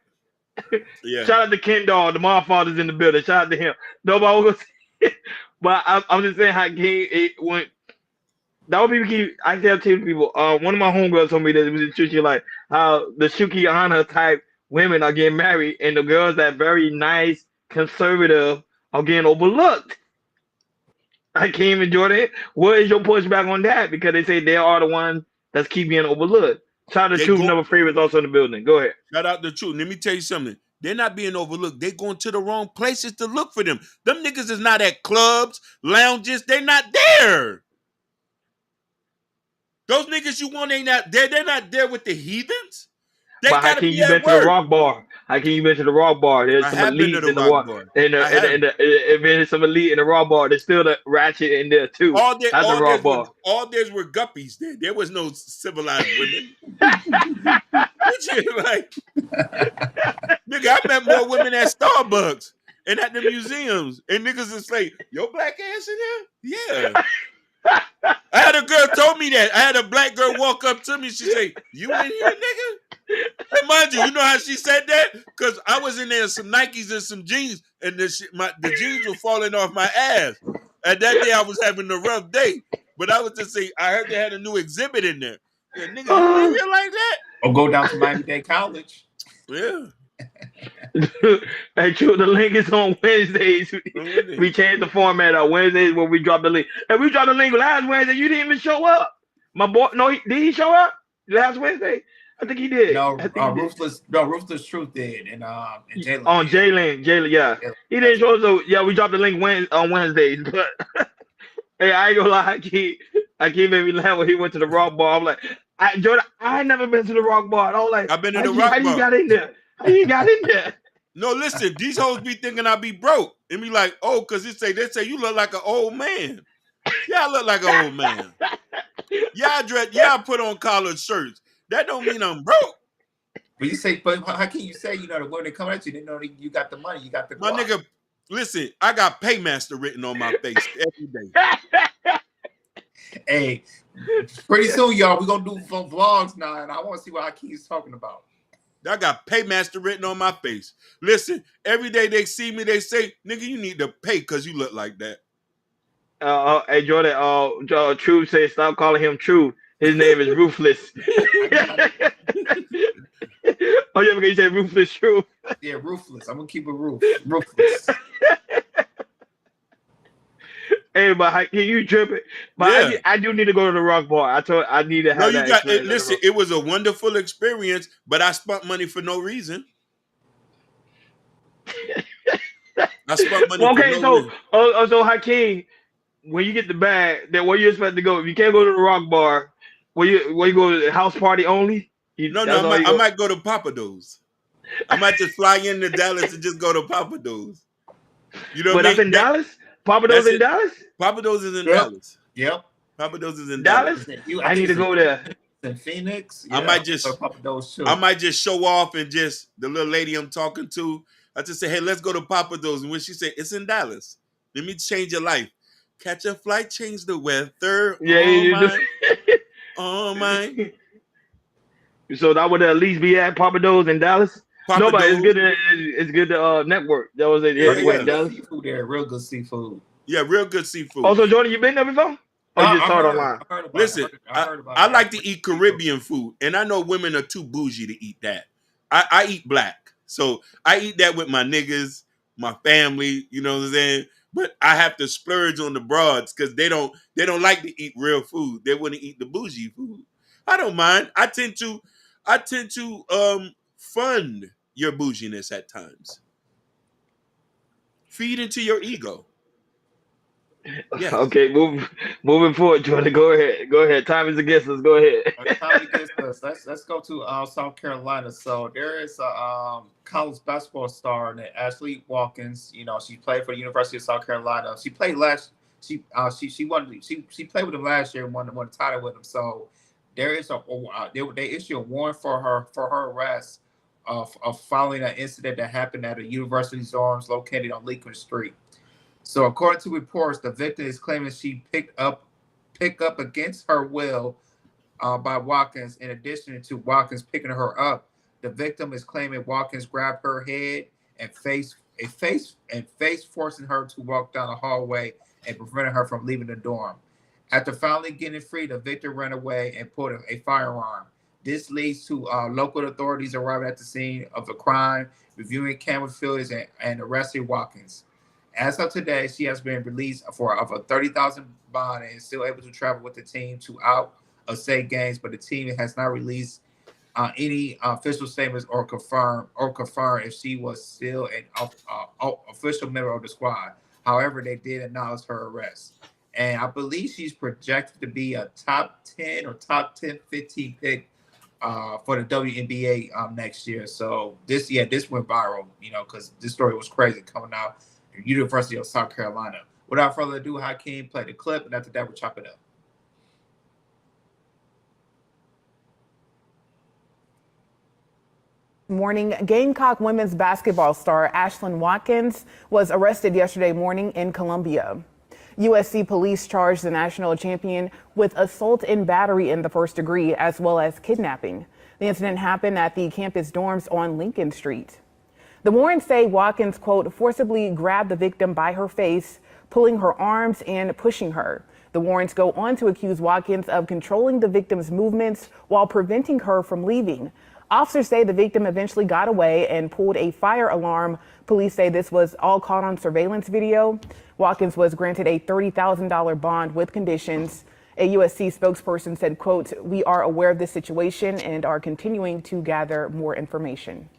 yeah. Shout out to Ken Dog. The mom father's in the building. Shout out to him. Nobody will say, but I'm just saying how it went. That would be key. I tell people. One of my homegirls told me that it was a truth. Like how the Shuki Anna type women are getting married, and the girls that very nice, conservative are getting overlooked. I can't even enjoy it. What is your pushback on that? Because they say they are the ones that's keep getting overlooked. Shout out to Truth, number favorites also in the building. Go ahead. Shout out to Truth. Let me tell you something. They're not being overlooked. They're going to the wrong places to look for them. Them niggas is not at clubs, lounges. They're not there. Those niggas you want ain't not there. They're not there with the heathens. They but how can you mention the Rock Bar? How can you mention the Rock Bar? There's some elite in the Rock Bar. If there's some elite in the Rock Bar, there's still the ratchet in there too. All theirs were guppies there. There was no civilized women. Like, nigga, I met more women at Starbucks and at the museums. And niggas is like, your black ass in there? Yeah. I had a girl told me that. I had a black girl walk up to me. She said, you in here, nigga? And mind you know how she said that? Because I was in there in some Nikes and some jeans, and the jeans were falling off my ass. And that day I was having a rough day. But I was just saying, I heard they had a new exhibit in there. Yeah, nigga, you in here like that? Or go down to Miami-Dade College. Yeah. Hey, true. The link is on Wednesdays. We changed the format on Wednesdays when we drop the link. And we dropped the link last Wednesday. You didn't even show up. My boy, did he show up last Wednesday? I think he did. No, Ruthless Truth did, and Jalen. On Jalen, yeah. He didn't show up. So yeah, we dropped the link on Wednesdays. But hey, I ain't gonna lie, Hakeem made me laugh when he went to the Rock Bar. I'm like, Jordan, I ain't never been to the Rock Bar. And I was like, I've been in how the Rock how you Bar. got in there? How you got in there? No, listen, these hoes be thinking I be broke. And be like, oh, because they say you look like an old man. Yeah, I look like an old man. Yeah, I put on collared shirts. That don't mean I'm broke. But you say, but how can you say, the women that come at you, they know that you got the money, you got the My guap. nigga, listen, I got Paymaster written on my face every day. Hey, pretty soon, y'all, we're going to do some vlogs now, and I want to see what Hakeem's talking about. I got Paymaster written on my face. Listen, every day they see me, they say, nigga, you need to pay because you look like that. Hey, Jordan, True said stop calling him True. His name is Ruthless. Oh, yeah, because you said Ruthless True. Yeah, Ruthless. I'm going to keep it ruthless. Hey, but can you trip it? But Yeah. I do need to go to the Rock Bar. I need to have No, that. you got it. Listen, it was a wonderful experience, but I spent money for no reason. I spent money for no reason. So Hakeem, when you get the bag, then where you expect to go? If you can't go to the Rock Bar, where you go to the house party only? I might go to Papados. I might just fly into Dallas and just go to Papados. You know what I mean? That's in Dallas? Papados in Dallas? Papados is in Dallas. Yep. Papados is in Dallas? I need to go there. In Phoenix? Yeah, I might just show off and just the little lady I'm talking to, I just say, hey, let's go to Papados. And when she said, it's in Dallas, let me change your life. Catch a flight, change the weather. Yeah, oh my. So that would at least be at Papados in Dallas? No, but it's good to network. That was it. Yeah, Dallas. Seafood there, real good seafood. Yeah, real good seafood. Also, Jordan, you been there before? Or you just saw it online? Listen, I like to eat Caribbean food, and I know women are too bougie to eat that. I eat black, so I eat that with my niggas, my family. You know what I'm saying? But I have to splurge on the broads because they don't like to eat real food. They want to eat the bougie food. I don't mind. I tend to fund your bouginess at times. Feed into your ego. Yes. Okay, moving forward, Jordan. Go ahead. Time is against us. Go ahead. Time against us. Let's go to South Carolina. So there is a college basketball star named Ashley Watkins. She played for the University of South Carolina. She played She played with him last year and won the title with him. So there is they issue a warrant for her arrest of following an incident that happened at a university dorms located on Lincoln Street. So according to reports, the victim is claiming she picked up against her will by Watkins. In addition to Watkins picking her up, the victim is claiming Watkins grabbed her head and face, forcing her to walk down the hallway and preventing her from leaving the dorm. After finally getting free, the victim ran away and pulled a firearm. This leads to local authorities arriving at the scene of the crime, reviewing camera footage, and arresting Watkins. As of today, she has been released of a $30,000 bond and is still able to travel with the team to out-of-state games, but the team has not released any official statements or confirm if she was still an official member of the squad. However, they did acknowledge her arrest. And I believe she's projected to be a top 10 or top 10, 15 pick for the WNBA next year. So this went viral, because this story was crazy coming out of the University of South Carolina. Without further ado, Hakeem played the clip, and after that, we'll chop it up. Morning. Gamecock women's basketball star Ashlyn Watkins was arrested yesterday morning in Columbia. USC police charged the national champion with assault and battery in the first degree, as well as kidnapping. The incident happened at the campus dorms on Lincoln Street. The warrants say Watkins, quote, forcibly grabbed the victim by her face, pulling her arms and pushing her. The warrants go on to accuse Watkins of controlling the victim's movements while preventing her from leaving. Officers say the victim eventually got away and pulled a fire alarm. Police say this was all caught on surveillance video. Watkins was granted a $30,000 bond with conditions. A USC spokesperson said, quote, we are aware of this situation and are continuing to gather more information.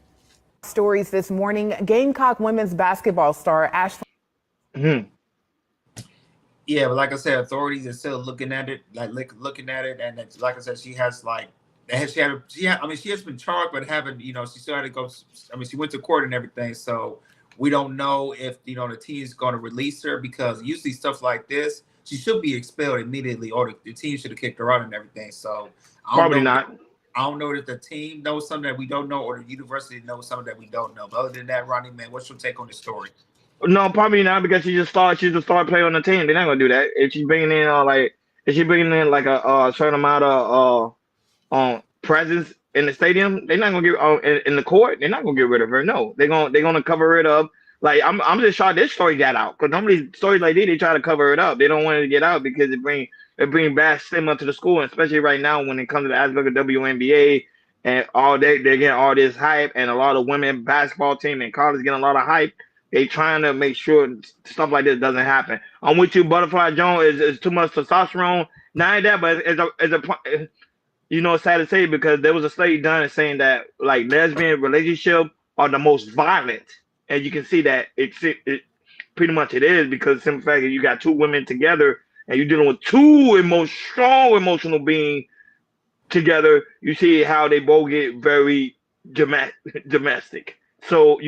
Stories this morning. Gamecock women's basketball star Ashlyn. Yeah, but like I said, authorities are still looking at it, looking at it, and it's, like I said, she has like, I mean, she has been charged, but haven't, she still had to go. I mean, she went to court and everything, so we don't know if the team's going to release her, because usually stuff like this, she should be expelled immediately, or the team should have kicked her out and everything. So Probably not. I don't know if the team knows something that we don't know, or the university knows something that we don't know. But other than that, Ronnie, man, what's your take on the story? No, probably not, because she just started playing on the team. They're not gonna do that. If she's bringing in like a certain amount of presence in the stadium, they're not gonna get in the court. They're not gonna get rid of her. No, they're gonna cover it up. Like I'm just shocked this story got out, because normally stories like this they try to cover it up. They don't want it to get out because it bring bad stigma to the school, and especially right now when it comes to the aspect of WNBA and all they're getting all this hype, and a lot of women basketball team in college getting a lot of hype. They trying to make sure stuff like this doesn't happen. I'm with you, Butterfly Jones is too much testosterone. Not only that, but it's sad to say, because there was a study done saying that like lesbian relationships are the most violent, and you can see that it pretty much it is, because the simple fact that you got two women together and you're dealing with two strong emotional beings together. You see how they both get very domestic. So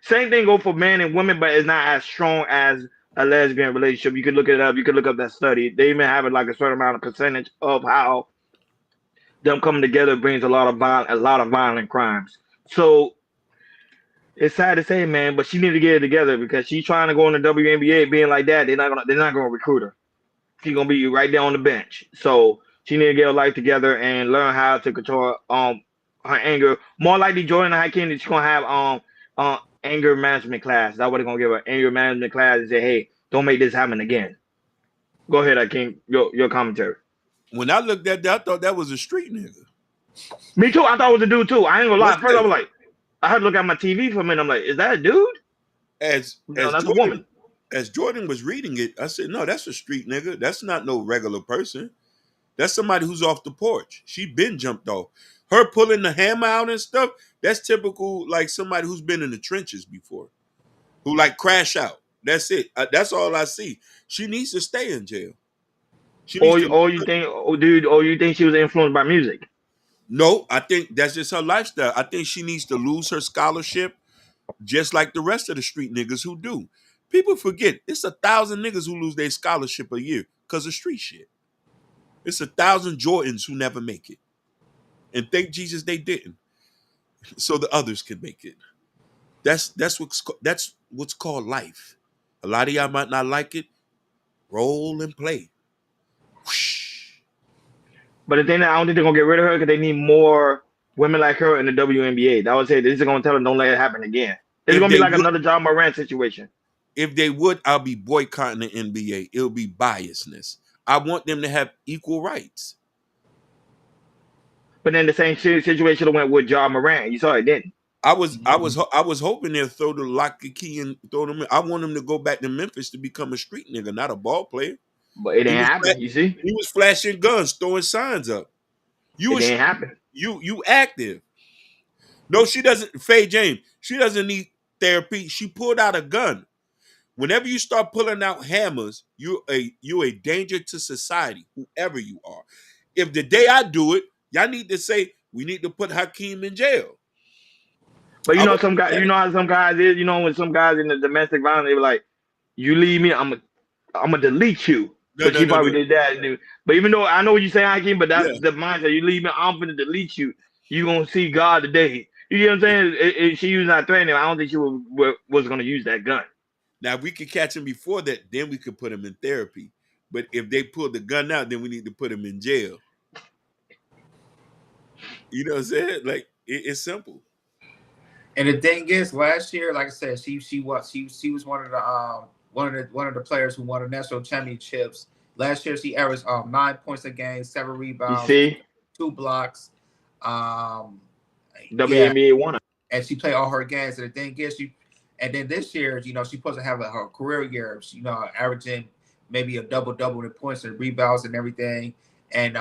same thing go for men and women, but it's not as strong as a lesbian relationship. You could look it up. You could look up that study. They even have it like a certain amount of percentage of how them coming together brings a lot of violent crimes. So it's sad to say, man, but she need to get it together, because she's trying to go in the WNBA being like that. They're not gonna recruit her. She's gonna be right there on the bench. So she need to get her life together and learn how to control her anger. More likely, Jordan Hakeem, she's gonna have anger management class. That's what they're gonna give her, anger management class, and say, hey, don't make this happen again. Go ahead, Hakeem. Your commentary. When I looked at that, I thought that was a street nigga. Me too. I thought it was a dude too. I ain't gonna lie. First, I was like, I had to look at my TV for a minute. I'm like, is that a dude? That's a woman. As Jordan was reading it, I said, no, that's a street nigga. That's not no regular person. That's somebody who's off the porch. She been jumped off. Her pulling the hammer out and stuff, that's typical, like somebody who's been in the trenches before, who like crash out. That's it. That's all I see. She needs to stay in jail. You think she was influenced by music? No, I think that's just her lifestyle. I think she needs to lose her scholarship, just like the rest of the street niggas who do. People forget, it's 1,000 niggas who lose their scholarship a year because of street shit. It's 1,000 Jordans who never make it. And thank Jesus they didn't, so the others can make it. That's what's called life. A lot of y'all might not like it. Roll and play. Whoosh. But the thing that I don't think they're gonna get rid of her, because they need more women like her in the WNBA. That would say this is gonna tell her don't let it happen again. It's gonna be like another John Moran situation. If they would, I'll be boycotting the NBA. It'll be biasness. I want them to have equal rights. But then the same situation went with John Moran. You saw it, didn't? I was hoping they'd throw the lock the key and throw them in. I want him to go back to Memphis to become a street nigga, not a ball player. But it didn't happen. You see, he was flashing guns, throwing signs up. It didn't happen. You active. No, she doesn't. Faye James, she doesn't need therapy. She pulled out a gun. Whenever you start pulling out hammers, you're a danger to society, whoever you are. If the day I do it, y'all need to say we need to put Hakeem in jail. But some guys, how some guys is. When some guys in the domestic violence, they were like, "You leave me, I'm gonna delete you." But she probably did that. But even though I know what you're saying, Hakeem, but that's the mindset. You leave me, I'm gonna delete you. You gonna see God today. You know what I'm saying? She was not threatening. I don't think she was gonna use that gun. Now, if we could catch him before that, then we could put him in therapy. But if they pull the gun out, then we need to put him in jail. You know what I'm saying? Like it's simple. And the thing is, last year, like I said, she was one of the players who won the national championships. Last year, she averaged 9 points a game, 7 rebounds, 2 blocks. WNBA won it, and she played all her games. And the thing is, and then this year, she's supposed to have her career year, averaging maybe a double in points and rebounds and everything. And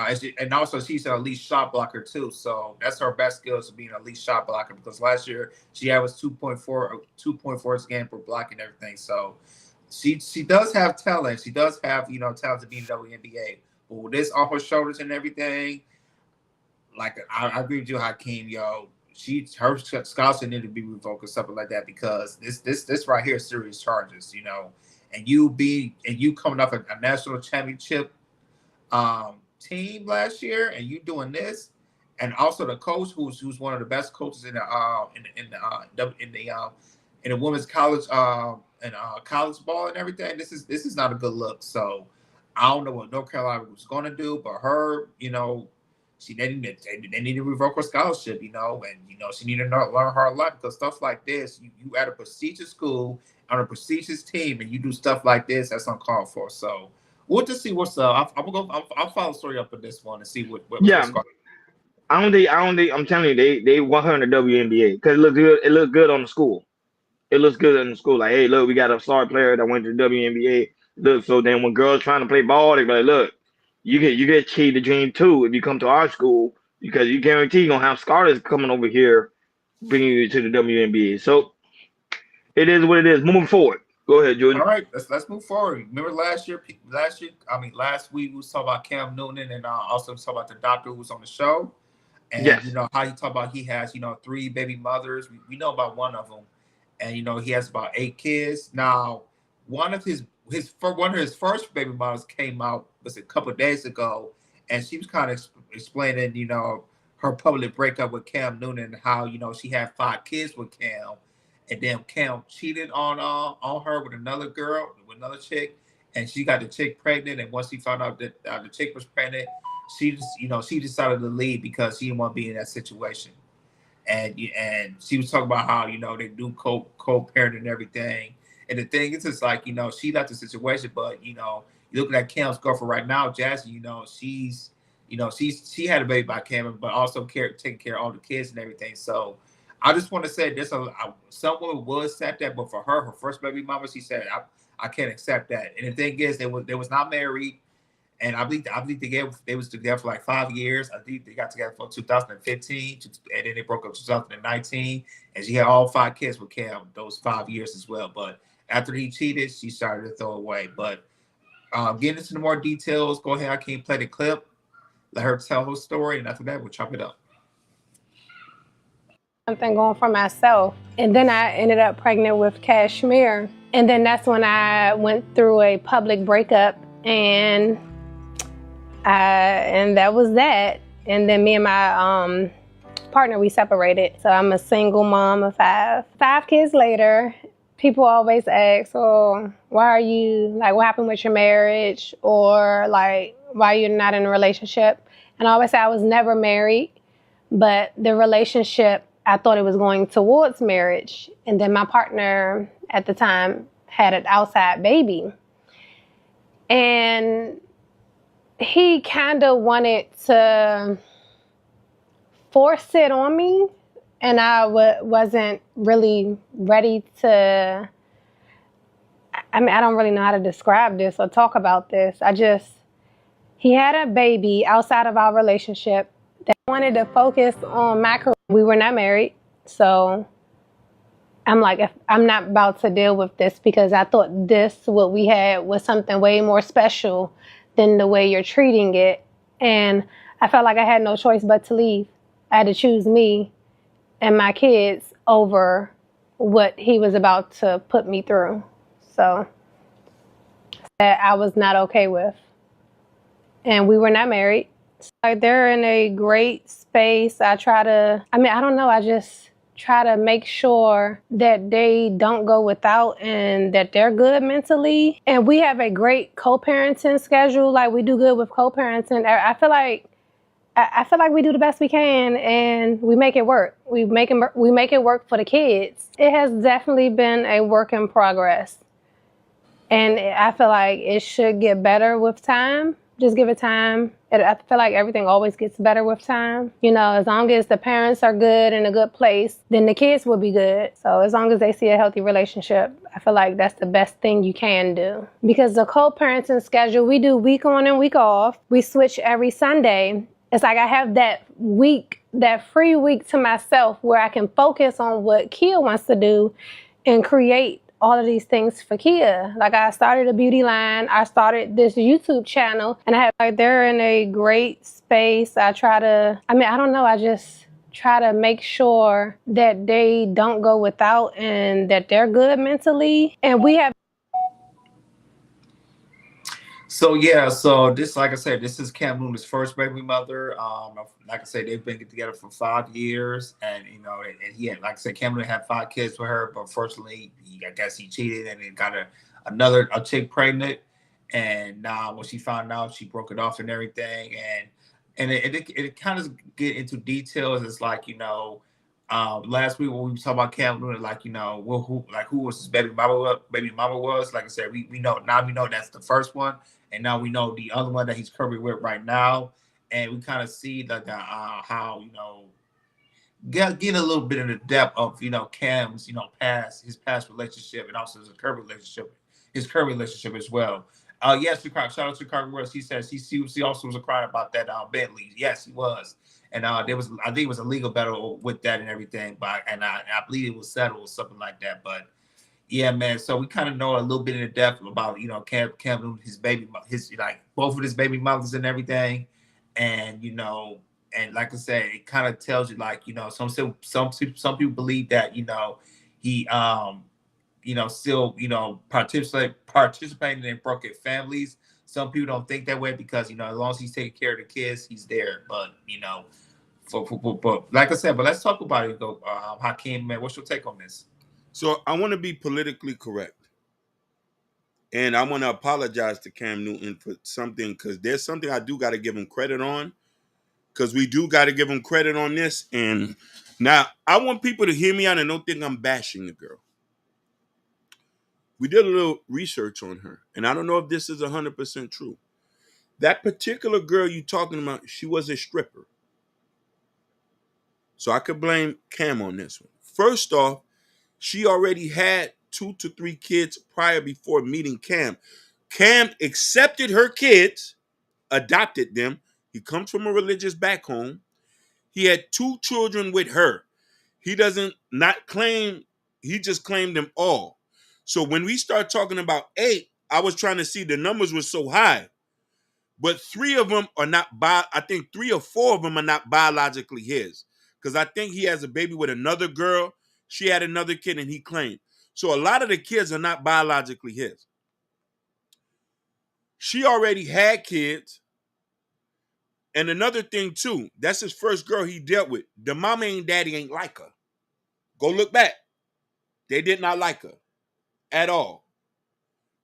also she's an elite shot blocker too. So that's her best skills to being an elite shot blocker, because last year she averaged 2.4 a game per block and everything. So she does have talent. She does have, talent to be in the WNBA. But with this on her shoulders and everything, like I agree with you, Hakeem, her scholarship needed to be revoked or something like that, because this right here is serious charges, and you coming off a national championship team last year, and you doing this, and also the coach who's one of the best coaches in the women's college and college ball and everything. This is not a good look. So I don't know what North Carolina was going to do, but her, they need to revoke her scholarship, and she needed to learn her a lot, because stuff like this, you at a prestigious school on a prestigious team, and you do stuff like this, that's uncalled for. So we'll just see what's up. I'll follow the story up with this one and see what's going on. I don't think. I'm telling you, they want her in the WNBA because it looks good. It looks good on the school. It looks good in the school. Like, hey, look, we got a star player that went to the WNBA. Look, so then when girls trying to play ball, they be like, look, you get achieve the dream too if you come to our school, because you guarantee you're gonna have scholars coming over here, bringing you to the WNBA. So it is what it is. Moving forward. Go ahead, Jordan. All right, let's move forward. Remember last week we was talking about Cam Newton, and also talking about the doctor who was on the show, and how he talked about he has 3 baby mothers. We know about one of them, and he has about 8 kids. Now, one of his first baby mothers came out a couple of days ago, and she was kind of explaining her public breakup with Cam Newton, and how she had 5 kids with Cam. And then Cam cheated on her with another girl, with another chick, and she got the chick pregnant. And once she found out that the chick was pregnant, she decided to leave because she didn't want to be in that situation. And she was talking about how they do co-parent and everything. And the thing is, it's like she left the situation, but you looking at Cam's girlfriend right now, Jasmine. She had a baby by Cam, but also taking care of all the kids and everything. So I just want to say this: some women would accept that, but for her first baby mama, she said, "I can't accept that." And the thing is, they was not married, and I believe they was together for like 5 years. I think they got together for 2015, and then they broke up 2019. And she had all 5 kids with Cam those 5 years as well. But after he cheated, she started to throw away. But getting into the more details, go ahead. I can't play the clip. Let her tell her story, and after that, we'll chop it up. Something going for myself, and then I ended up pregnant with Kashmir, and then that's when I went through a public breakup, and that was that. And then me and my partner, we separated. So I'm a single mom of 5 kids later. People always ask, "Oh, why are you what happened with your marriage?" or why you're not in a relationship. And I always say I was never married, but the relationship, I thought it was going towards marriage. And then my partner at the time had an outside baby. And he kind of wanted to force it on me. And I wasn't really ready to, I don't really know how to describe this or talk about this. He had a baby outside of our relationship that wanted to focus on my career. We were not married, so I'm like, I'm not about to deal with this, because I thought what we had was something way more special than the way you're treating it. And I felt like I had no choice but to leave. I had to choose me and my kids over what he was about to put me through. So that I was not okay with. And we were not married. They're in a great space. I just try to make sure that they don't go without and that they're good mentally. And we have a great co-parenting schedule. We do good with co-parenting. I feel like we do the best we can, and we make it work. We make it work for the kids. It has definitely been a work in progress. And I feel like it should get better with time. Just give it time. I feel like everything always gets better with time. As long as the parents are good in a good place, then the kids will be good. So as long as they see a healthy relationship, I feel like that's the best thing you can do. Because the co-parenting schedule, we do week on and week off. We switch every Sunday. It's like I have that free week to myself where I can focus on what Kia wants to do and create all of these things for Kia. Like I started a beauty line, I started this YouTube channel, and I have like they're in a great space. I just try to make sure that they don't go without and that they're good mentally. And we have. So yeah, so this, like I said, this is Cam Newton's first baby mother. Like I said, they've been together for 5 years, and you know, and he had, like I said, Cam Newton had 5 kids with her, but unfortunately, I guess he cheated and then got a chick pregnant, and now when she found out, she broke it off and everything, and it kind of get into details. It's like, you know, last week when we talked about Cam Newton, like, you know, who was his baby mama was. Like I said, we know that's the first one. And now we know the other one that he's currently with right now, and we kind of see like how, you know, get a little bit in the depth of, you know, Cam's, you know, his past relationship, and also his current relationship as well. Yes, shout out to Chicago West. He says he also was crying about that Bentley. Yes, he was, and I think it was a legal battle with that and everything, but I believe it was settled or something like that, but. Yeah, man. So we kind of know a little bit in depth about, you know, Cam Newton, his both of his baby mothers and everything, and you know, and like I said, it kind of tells you, like, you know, some people believe that, you know, he you know, still, you know, participating in broken families. Some people don't think that way because, you know, as long as he's taking care of the kids, he's there. But you know, but like I said, but let's talk about it. Hakeem, man, what's your take on this? So I want to be politically correct. And I want to apologize to Cam Newton for something, because there's something I do got to give him credit on, because we do got to give him credit on this. And now I want people to hear me out and don't think I'm bashing the girl. We did a little research on her, and I don't know if this is 100% true. That particular girl you're talking about, she was a stripper. So I could blame Cam on this one. First off, she already had 2 to 3 kids before meeting Cam. Cam accepted her kids, adopted them. He comes from a religious back home. He had 2 children with her. He doesn't not claim, he just claimed them all. So when we start talking about 8, I was trying to see, the numbers were so high. But 3 of them are not, I think 3 or 4 of them are not biologically his. Because I think he has a baby with another girl. She had another kid and he claimed. So a lot of the kids are not biologically his. She already had kids. And another thing too, that's his first girl he dealt with. The mama and daddy ain't like her. Go look back. They did not like her at all.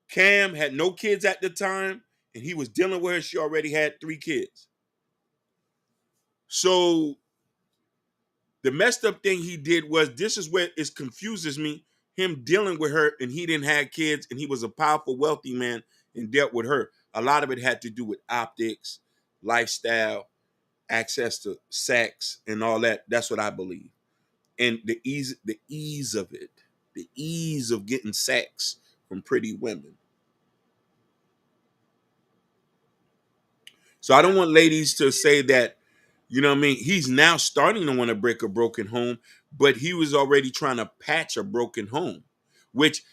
Cam had no kids at the time, and he was dealing with her. She already had 3 kids. So the messed up thing he did was, this is where it confuses me, him dealing with her, and he didn't have kids, and he was a powerful, wealthy man and dealt with her. A lot of it had to do with optics, lifestyle, access to sex, and all that. That's what I believe. And the ease of it, the ease of getting sex from pretty women. So I don't want ladies to say that, you know what I mean, he's now starting to want to break a broken home, but he was already trying to patch a broken home, which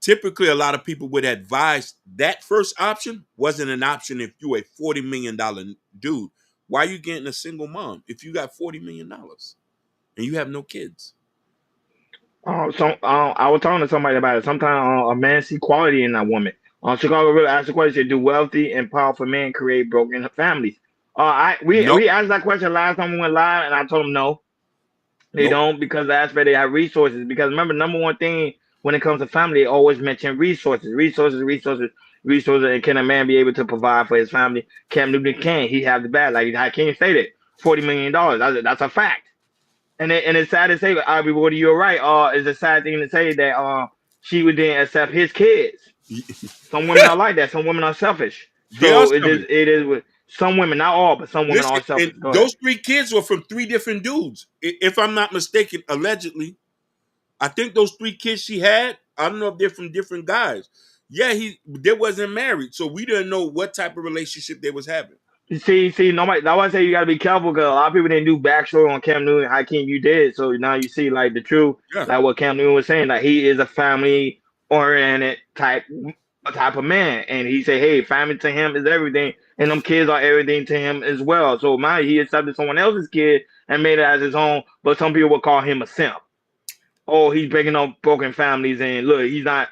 typically a lot of people would advise that first option wasn't an option if you're a $40 million dude. Why are you getting a single mom if you got $40 million and you have no kids? I was talking to somebody about it. Sometimes a man see quality in a woman. Chicago really asked the question: do wealthy and powerful men create broken families? We asked that question last time we went live, and I told him no, they don't, because the aspect they have resources. Because remember, number one thing when it comes to family, they always mention resources, and can a man be able to provide for his family? Cam Newton can. He have the bad, like Hakeem stated, $40 million. That's a fact. And it's sad to say, Ivory, you're right. It's a sad thing to say that she would then accept his kids. Some women are like that. Some women are selfish. So it is with some women, not all, but some women are selfish. Those 3 kids were from 3 different dudes. If I'm not mistaken, allegedly, I think those 3 kids she had, I don't know if they're from different guys. Yeah, they wasn't married, so we didn't know what type of relationship they was having. See, nobody. That's why I say you got to be careful, because a lot of people didn't do backstory on Cam Newton. Hakeem, you did, so now you see like the truth, like what Cam Newton was saying. Like he is a family oriented type of man, and he said, "Hey, family to him is everything, and them kids are everything to him as well." So he accepted someone else's kid and made it as his own. But some people would call him a simp. Oh, he's breaking up broken families, and look, he's not.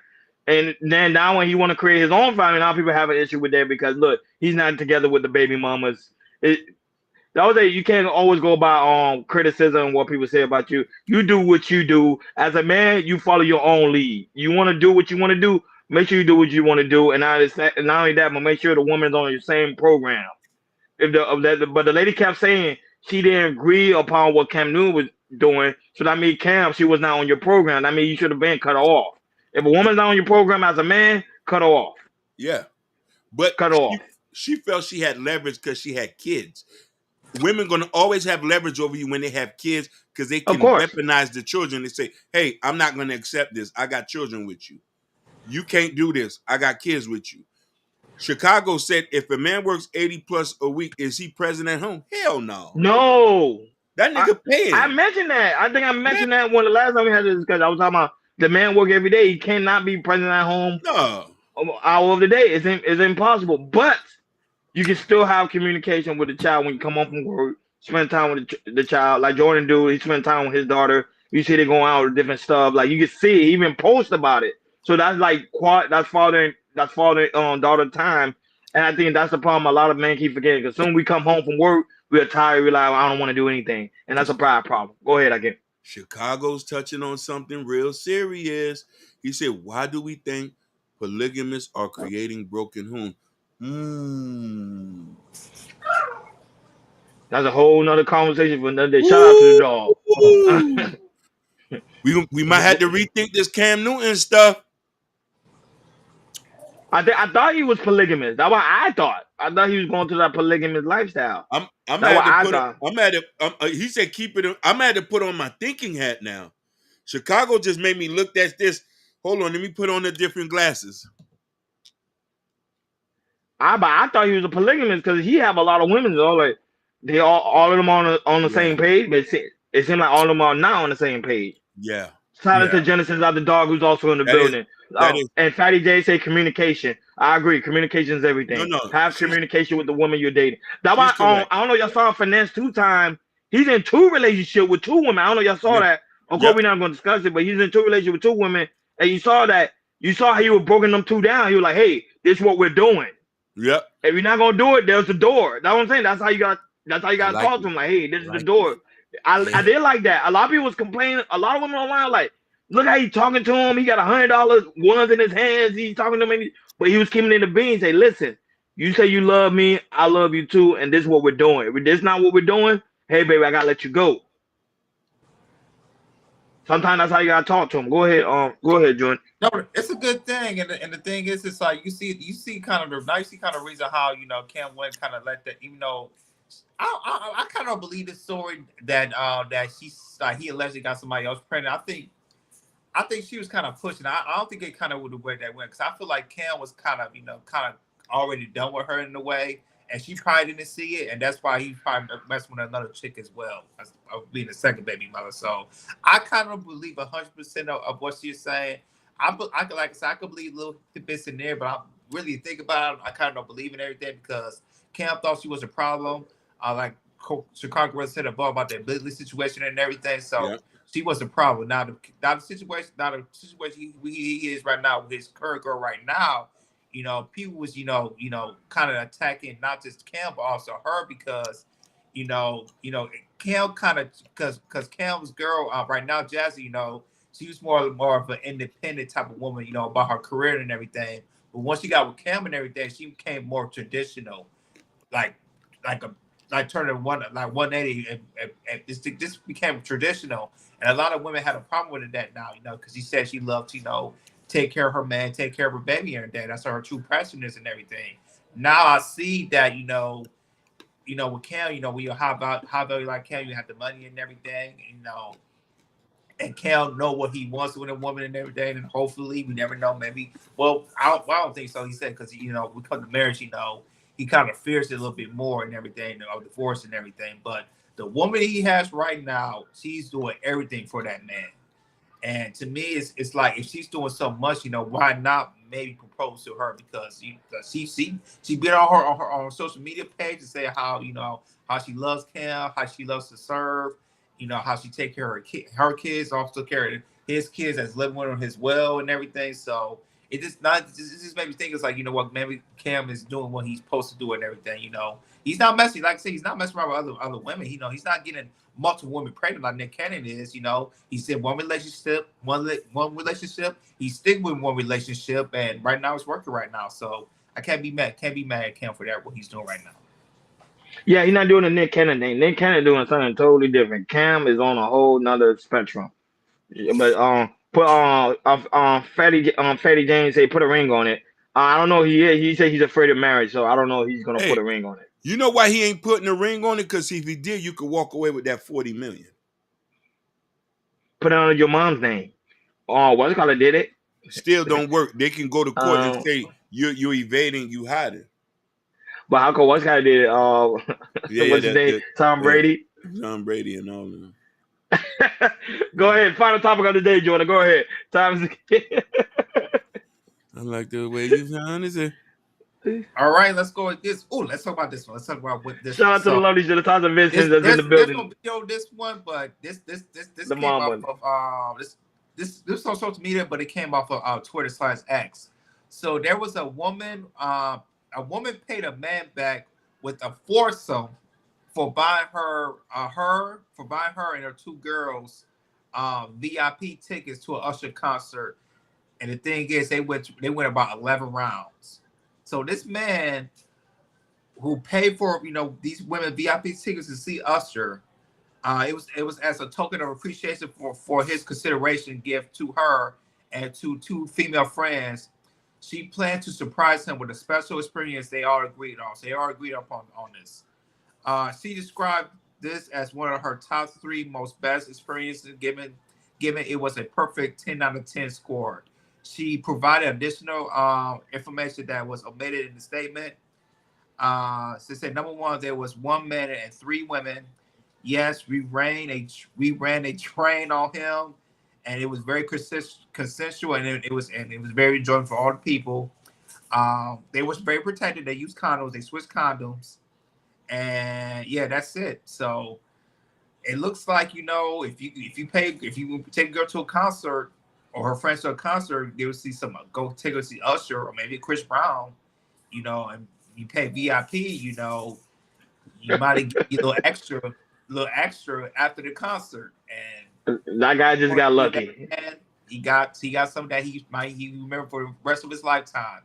And then now when he want to create his own family, now people have an issue with that because look, he's not together with the baby mamas. You can't always go by criticism and what people say about you. You do what you do. As a man, you follow your own lead. You want to do what you want to do. Make sure you do what you want to do, and not only that, but make sure the woman's on your same program. But the lady kept saying she didn't agree upon what Cam Newton was doing, so that means Cam, she was not on your program. That means you should have been cut her off. If a woman's not on your program as a man, cut her off. Yeah, but cut her off. She felt she had leverage because she had kids. Women gonna always have leverage over you when they have kids because they can weaponize the children. They say, "Hey, I'm not gonna accept this. I got children with you. You can't do this. I got kids with you." Chicago said, if a man works 80 plus a week, is he present at home? Hell no. No. That nigga paying. I mentioned that. I think I mentioned that when the last time we had this discussion. I was talking about the man work every day. He cannot be present at home. No. Hour of the day. It's impossible. But you can still have communication with the child when you come home from work. Spend time with the child. Like Jordan do. He spend time with his daughter. You see they going out with different stuff. Like you can see he even post about it. So that's like that's father-daughter time. And I think that's the problem a lot of men keep forgetting. Because soon we come home from work, we're tired, we're like, I don't want to do anything. And that's a pride problem. Go ahead, again. Chicago's touching on something real serious. He said, why do we think polygamists are creating broken homes? That's a whole nother conversation for another day. Shout out to the dog. we might have to rethink this Cam Newton stuff. I thought he was polygamous. That's what I thought. I thought he was going through that polygamous lifestyle. He said keep it. I'm had to put on my thinking hat now. Chicago just made me look at this. Hold on, let me put on the different glasses. I thought he was a polygamist because he have a lot of women. All of them on the same page, but it seems like all of them are not on the same page. Yeah. Shout out to Genesis out the dog who's also in the building. And Fatty J say communication. I agree. Communication is everything. Have communication with the woman you're dating. That's why I don't know. Y'all saw Finesse 2 times. He's in 2 relationships with 2 women. I don't know. Y'all saw that. Of course, we're not going to discuss it, but he's in 2 relationships with 2 women, and you saw that. You saw how he was broken them 2 down. He was like, "Hey, this is what we're doing. Yep. If you're not gonna do it, there's the door." That's what I'm saying. That's how you got. That's how you got to talk to him. Like, "Hey, this is the door." I did like that. A lot of people was complaining. A lot of women online like, look how he's talking to him. He got $100 ones in his hands. He's talking to me, but he was keeping in the beans. Say, listen, you say you love me, I love you too, and this is what we're doing. If this is not what we're doing, hey baby, I gotta let you go. Sometimes that's how you gotta talk to him. Go ahead, Jordan. No, it's a good thing, and the thing is, it's like you see kind of the reason how Cam Wynn kind of let that, even though. I kind of believe the story that she's like he allegedly got somebody else pregnant. I think she was kind of pushing. I don't think it kind of would the way that went because I feel like Cam was kind of already done with her in a way, and she probably didn't see it, and that's why he probably messed with another chick as well, as being the second baby mother. So I kind of believe 100% of what she's saying. I could believe little bits in there, but I really think about it. I kind of don't believe in everything because Cam thought she was a problem. Like Chicago said above about that Blittley situation and everything. So she was a problem. Now the situation he is right now with his current girl right now, people was, kind of attacking not just Cam, but also her because, Cam kind of, because Cam's girl right now, Jazzy, she was more of an independent type of woman, about her career and everything. But once she got with Cam and everything, she became more traditional, like turning 180, and this became traditional, and a lot of women had a problem with that now, because she said she loved to, take care of her man, take care of her baby every day. That's her true passion is and everything. Now I see that, with Cam, when you how about you like Cam, you have the money and everything, and Cam know what he wants with a woman and everything, and hopefully we never know. Maybe, well, I don't think so. He said because we come to marriage, he kind of fears it a little bit more and everything, of divorce and everything. But the woman he has right now, she's doing everything for that man. And to me, it's like if she's doing so much, why not maybe propose to her? Because she been on her social media page to say how how she loves Cam, how she loves to serve, how she take care of her kids, also care of his kids that's living with him as well and everything. So it just made me think it's like, what, maybe Cam is doing what he's supposed to do and everything. He's not messing, like I said, he's not messing around with other women. He's not getting multiple women pregnant like Nick Cannon is. He's in one relationship, one relationship. He's sticking with one relationship, and right now it's working right now. So I can't be mad at Cam for that, what he's doing right now. Yeah, he's not doing the Nick Cannon thing. Nick Cannon doing something totally different. Cam is on a whole nother spectrum. But put Fatty James say put a ring on it. I don't know. He said he's afraid of marriage, so I don't know if he's gonna put a ring on it. You know why he ain't putting a ring on it? Because if he did, you could walk away with that $40 million. Put it under your mom's name. What's it called? Did it? Still don't work. They can go to court and say you're evading, you hiding. But how come what's did it? What's his name? Tom Brady. Tom Brady and all of them. Go ahead. Final topic of the day, Jordan. Go ahead. I like the way you found it. All right, let's go with this. Oh, let's talk about this one. Let's talk about what this. Shout out to the lovely Jonathan Vincent that's in the building. This one, but this came off of this on social media, but it came off of Twitter/X. So there was a woman. A woman paid a man back with a foursome for buying her and her two girls VIP tickets to an Usher concert. And the thing is, they went about 11 rounds. So this man who paid for these women VIP tickets to see Usher, it was as a token of appreciation for his consideration gift to her and to two female friends. She planned to surprise him with a special experience they all agreed on. So they all agreed upon this. She described this as one of her top 3 most best experiences, given it was a perfect 10 out of 10 score. She provided additional information that was omitted in the statement. She said, number 1, there was 1 man and 3 women. Yes, we ran a train on him, and it was very consensual, and it was very enjoyable for all the people. They was very protected. They used condoms. They switched condoms, and yeah, that's it. So it looks like if you take a girl to a concert or her friends to a concert, they would see go take her to see Usher or maybe Chris Brown, and you pay VIP, you might get a little extra after the concert. And that guy just got lucky. He got something that he remember for the rest of his lifetime.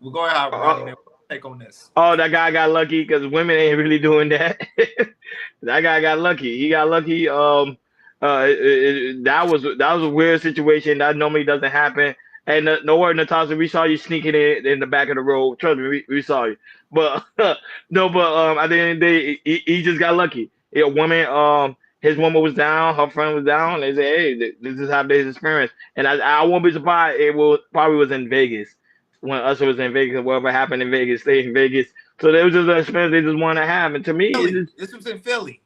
We're going to have take on this. Oh, that guy got lucky because women ain't really doing that. That guy got lucky. He got lucky. That was a weird situation. That normally doesn't happen. And no worry, Natasha, we saw you sneaking in the back of the road. Trust me, we saw you. But at the end of the day, he just got lucky. A woman, his woman was down, her friend was down. They said, "Hey, this is how this experience." And I won't be surprised. It probably was in Vegas when Usher was in Vegas. Whatever happened in Vegas, stayed in Vegas. So there was just an experience they just wanted to have. And to me, this was in Philly.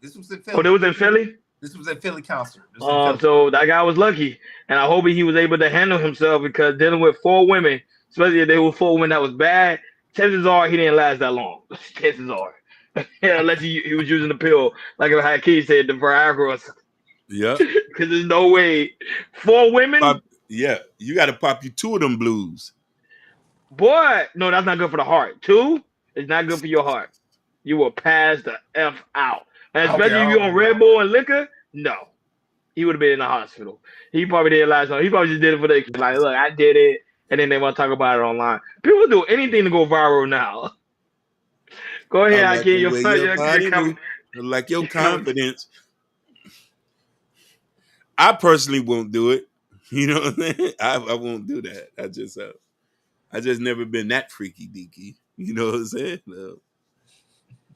Oh, it was in Philly. This was a Philly concert. So that guy was lucky, and I hope he was able to handle himself because dealing with 4 women, especially if they were 4 women that was bad, chances are he didn't last that long. Chances are, unless he was using the pill, like Hakeem said, the Viagra or something. Yeah. Because there's no way 4 women. You got to pop you 2 of them blues. Boy, no, that's not good for the heart. 2 is not good for your heart. You will pass the F out. And especially if you're on Red Bull and liquor, no. He would have been in the hospital. He probably didn't last long. He probably just did it for the like, look, I did it, and then they want to talk about it online. People do anything to go viral now. Go ahead, I like your confidence. I personally won't do it. You know what I'm saying? I won't do that. I just never been that freaky deaky. You know what I'm saying?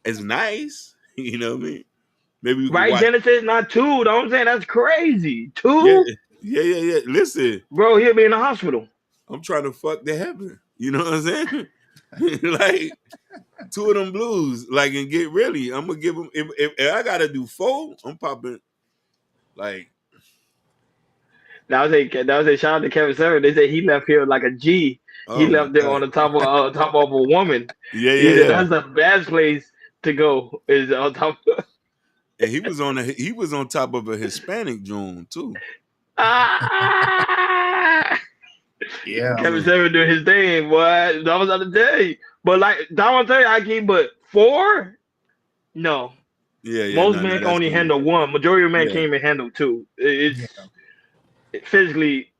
It's nice. You know what I mean? Maybe we right, Genesis, not 2. Know what I'm saying? That's crazy. 2? Yeah. Listen. Bro, he'll be in the hospital. I'm trying to fuck the heaven. You know what I'm saying? Like 2 of them blues. Like, and get really. I'm gonna give them if I gotta do 4, I'm popping like That was a shout out to Kevin Server. They said he left here like a G. He Oh my left there God. on the top of a woman. Yeah, He yeah, said yeah. that's the best place to go is on top. And he was on top of a Hispanic joint too. Ah! Yeah. Kevin Server doing his thing, boy. That was the other day. But like that one tell you, I keep but 4? No. Yeah. Most no, men can that's only good. handle 1. Majority of men Yeah. can't even handle 2. It's physically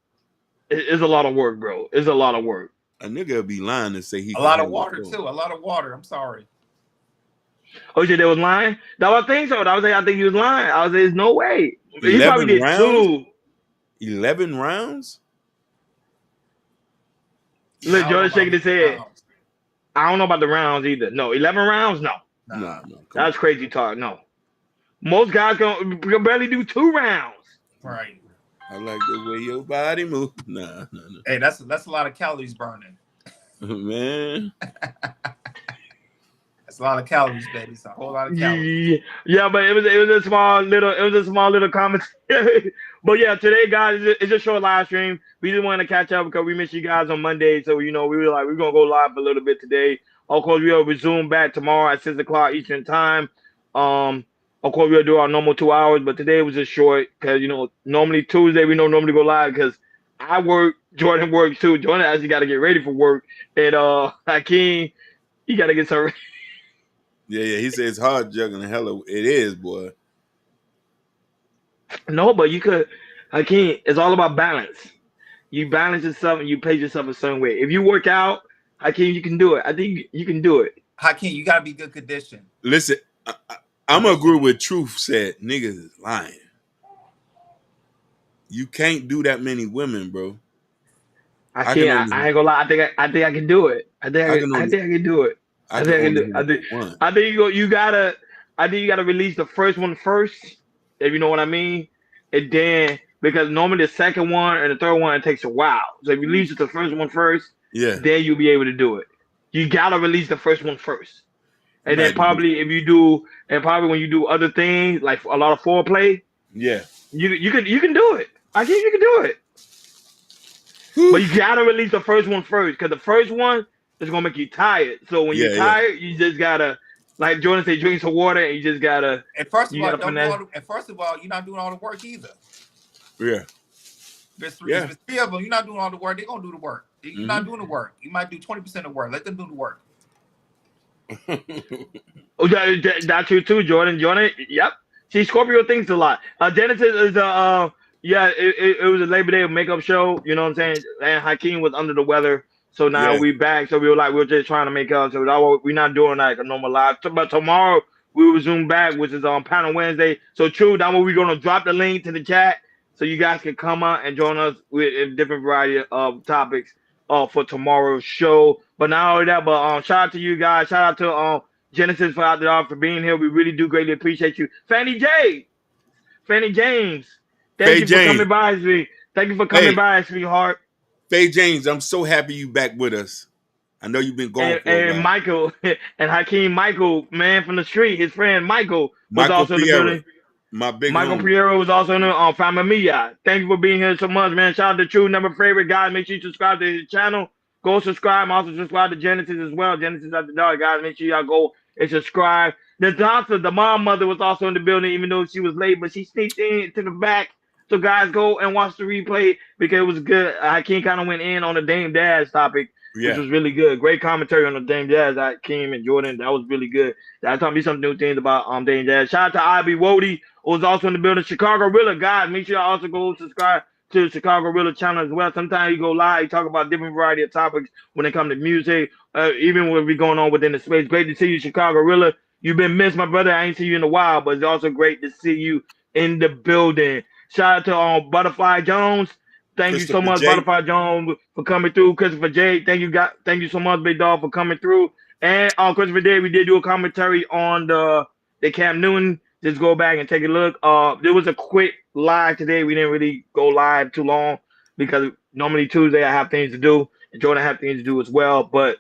it's a lot of work, bro. It's a lot of work. A nigga would be lying to say he A can lot of handle water 4. too. A lot of water. I'm sorry. Oh, you said they was lying? That was think so. That was I think he was lying. I was there's no way. He 11 probably did rounds? 2. 11 rounds? Look, Jordan shaking his head. Rounds. I don't know about the rounds either. No, 11 rounds? No. No. That's crazy talk. No. Most guys can barely do 2 rounds. Right. I like the way your body moves. Nah. Hey, that's a lot of calories burning. Man. That's a lot of calories, baby. It's a whole lot of calories. Yeah, but it was a small little comment. But yeah, today, guys, it's a short live stream. We just wanted to catch up because we missed you guys on Monday. So, we were like, we're going to go live a little bit today. Of course, we'll resume back tomorrow at 6 o'clock Eastern time. Of course, we'll do our normal 2 hours, but today was just short because, normally Tuesday, we don't normally go live because I work, Jordan works too. Jordan actually got to get ready for work. And Hakeem, he got to get some. Yeah. He said it's hard juggling. Hella, it is, boy. No, but you could, Hakeem, it's all about balance. You balance yourself and you pace yourself a certain way. If you work out, Hakeem, you can do it. I think you can do it. Hakeem, you gotta be good condition. Listen, I'm gonna agree with Truth said. Niggas is lying. You can't do that many women, bro. I ain't gonna lie. I think I can do it. I think I can do it. I think you gotta release the first one first, if you know what I mean, and then because normally the second one and the third one it takes a while. So if you release the first one first, then you'll be able to do it. You gotta release the first one first, and then probably when you do other things like a lot of foreplay, you can do it. I think you can do it. But you gotta release the first one first, because the first one is gonna make you tired. So when you're tired, you just gotta, like Jordan said, drink some water, and you just gotta. And first of all, you're not doing all the work either. Yeah. There's three of them. You're not doing all the work. They're gonna do the work. You're not doing the work. You might do 20% of the work. Let them do the work. Oh, that's true too, Jordan. Yep. See, Scorpio thinks a lot. Genesis is it was a Labor Day makeup show, you know what I'm saying? And Hakeem was under the weather. So now we back. So we were just trying to make up. So we're not doing like a normal live. But tomorrow we will zoom back, which is on Panel Wednesday. So true, that's where we're gonna drop the link to the chat so you guys can come out and join us with a different variety of topics for tomorrow's show. But not only that, but shout out to you guys. Shout out to Genesis for being here. We really do greatly appreciate you. Fanny James. Thank you for coming by, sweetheart. Thank you for coming by, sweetheart. Faye James, I'm so happy you back with us. I know you've been gone for a while. And Michael and Hakeem Michael, man from the street, his friend Michael was also in the building. Michael Piero was also on Family Mia. Thank you for being here so much, man. Shout out to True Number Favorite guys. Make sure you subscribe to his channel. Go subscribe. Also subscribe to Genesis as well. Genesis After Dark, guys. Make sure y'all go and subscribe. The mom mother was also in the building, even though she was late, but she sneaked in to the back. So guys, go and watch the replay because it was good. Hakeem kind of went in on the Dame Dash topic, which was really good. Great commentary on the Dame Dash. Hakeem and Jordan, that was really good. That taught me some new things about Dame Dash. Shout out to Ivy Wody, who was also in the building. Chicago Rilla, guys, make sure y'all also go subscribe to the Chicago Rilla channel as well. Sometimes you go live, you talk about different variety of topics when it comes to music, even what be going on within the space. Great to see you, Chicago Rilla. You've been missed, my brother. I ain't seen you in a while, but it's also great to see you in the building. Shout out to Butterfly Jones. Thank you so much, Butterfly Jones, for coming through. Christopher J. Thank you so much, Big Dog, for coming through. And on Christopher Day, we did do a commentary on the Cam Newton. Just go back and take a look. There was a quick live today. We didn't really go live too long because normally Tuesday I have things to do, and Jordan have things to do as well. But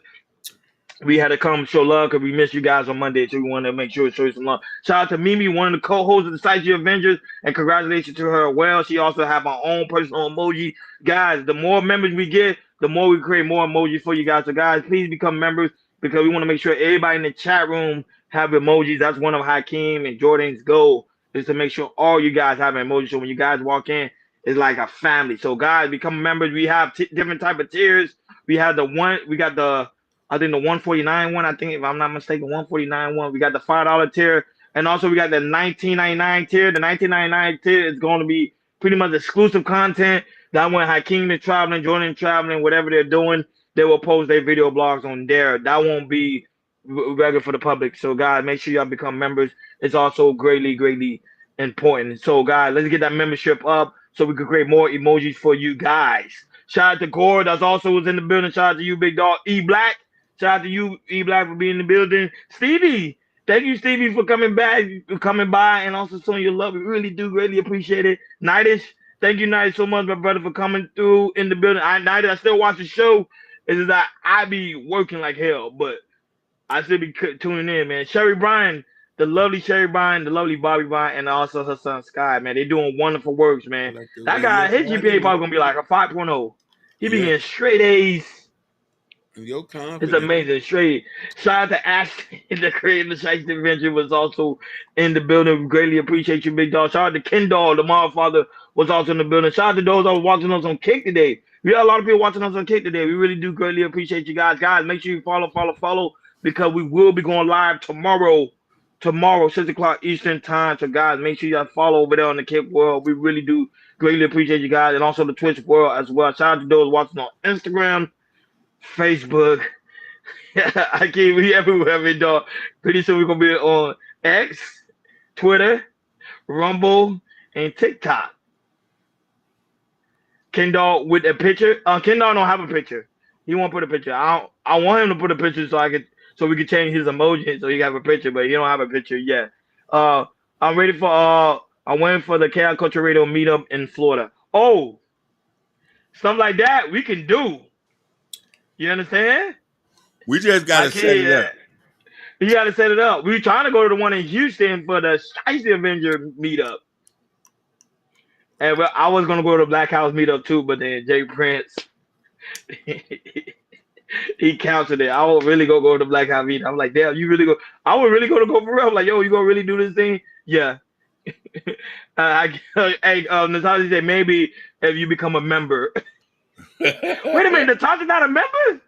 we had to come show love because we missed you guys on Monday, so we wanted to make sure to show you some love. Shout out to Mimi, one of the co-hosts of the Psyche Avengers, and congratulations to her. Well, she also have her own personal emoji. Guys, the more members we get, the more we create more emojis for you guys. So guys, please become members because we want to make sure everybody in the chat room have emojis. That's one of Hakeem and Jordan's goal, is to make sure all you guys have emojis. So when you guys walk in, it's like a family. So guys, become members. We have different type of tiers. We have I think the 149 one, I think if I'm not mistaken, 149 one. We got the $5 tier, and also we got the 19.99 tier. The 19.99 tier is going to be pretty much exclusive content. That when Hakeem is traveling, Jordan traveling, whatever they're doing, they will post their video blogs on there. That won't be regular for the public. So guys, make sure y'all become members. It's also greatly, greatly important. So guys, let's get that membership up so we can create more emojis for you guys. Shout out to Gore, that's also was in the building. Shout out to you, Big Dog E Black. Shout out to you, E Black, for being in the building. Stevie, thank you, Stevie, for coming back, coming by, and also showing your love. We really do greatly appreciate it. Nightish, thank you, Nightish, so much, my brother, for coming through in the building. Nightish, I still watch the show. It's just that I be working like hell, but I still be tuning in, man. Sherry Bryan, the lovely Sherry Bryan, the lovely Bobby Bryan, and also her son Sky, man. They're doing wonderful works, man. That guy, his GPA probably gonna be like a 5.0. He be getting straight A's. It's amazing. Straight. Shout out to Ashton, the creator of the Shiesty Adventure, was also in the building. We greatly appreciate you, Big Dog. Shout out to Kendall, the Motherfather, was also in the building. Shout out to those that was watching us on Kick today. We got a lot of people watching us on Kick today. We really do greatly appreciate you guys. Guys, make sure you follow, because we will be going live tomorrow, 6 o'clock Eastern time. So guys, make sure y'all follow over there on the Kick World. We really do greatly appreciate you guys, and also the Twitch world as well. Shout out to those watching on Instagram, Facebook. I can't be everywhere, Big Dog. Pretty soon we're gonna be on X, Twitter, Rumble, and TikTok. Kendall with a picture. Kendall don't have a picture. He won't put a picture. I want him to put a picture so we can change his emoji so he can have a picture, but he don't have a picture yet. I'm waiting for the Chaos Culture Radio meetup in Florida. Oh, stuff like that we can do. You understand? We just gotta set it up. You gotta set it up. We were trying to go to the one in Houston for the Shiesty Avenger meetup. And I was gonna go to the Black House meetup too, but then Jay Prince he canceled it. I would really go to the Black House meetup. I'm like, damn, you really go? I would really go for real. I'm like, yo, you gonna really do this thing? Yeah. Natasha said maybe if you become a member. Wait a minute, Natasha's not a member?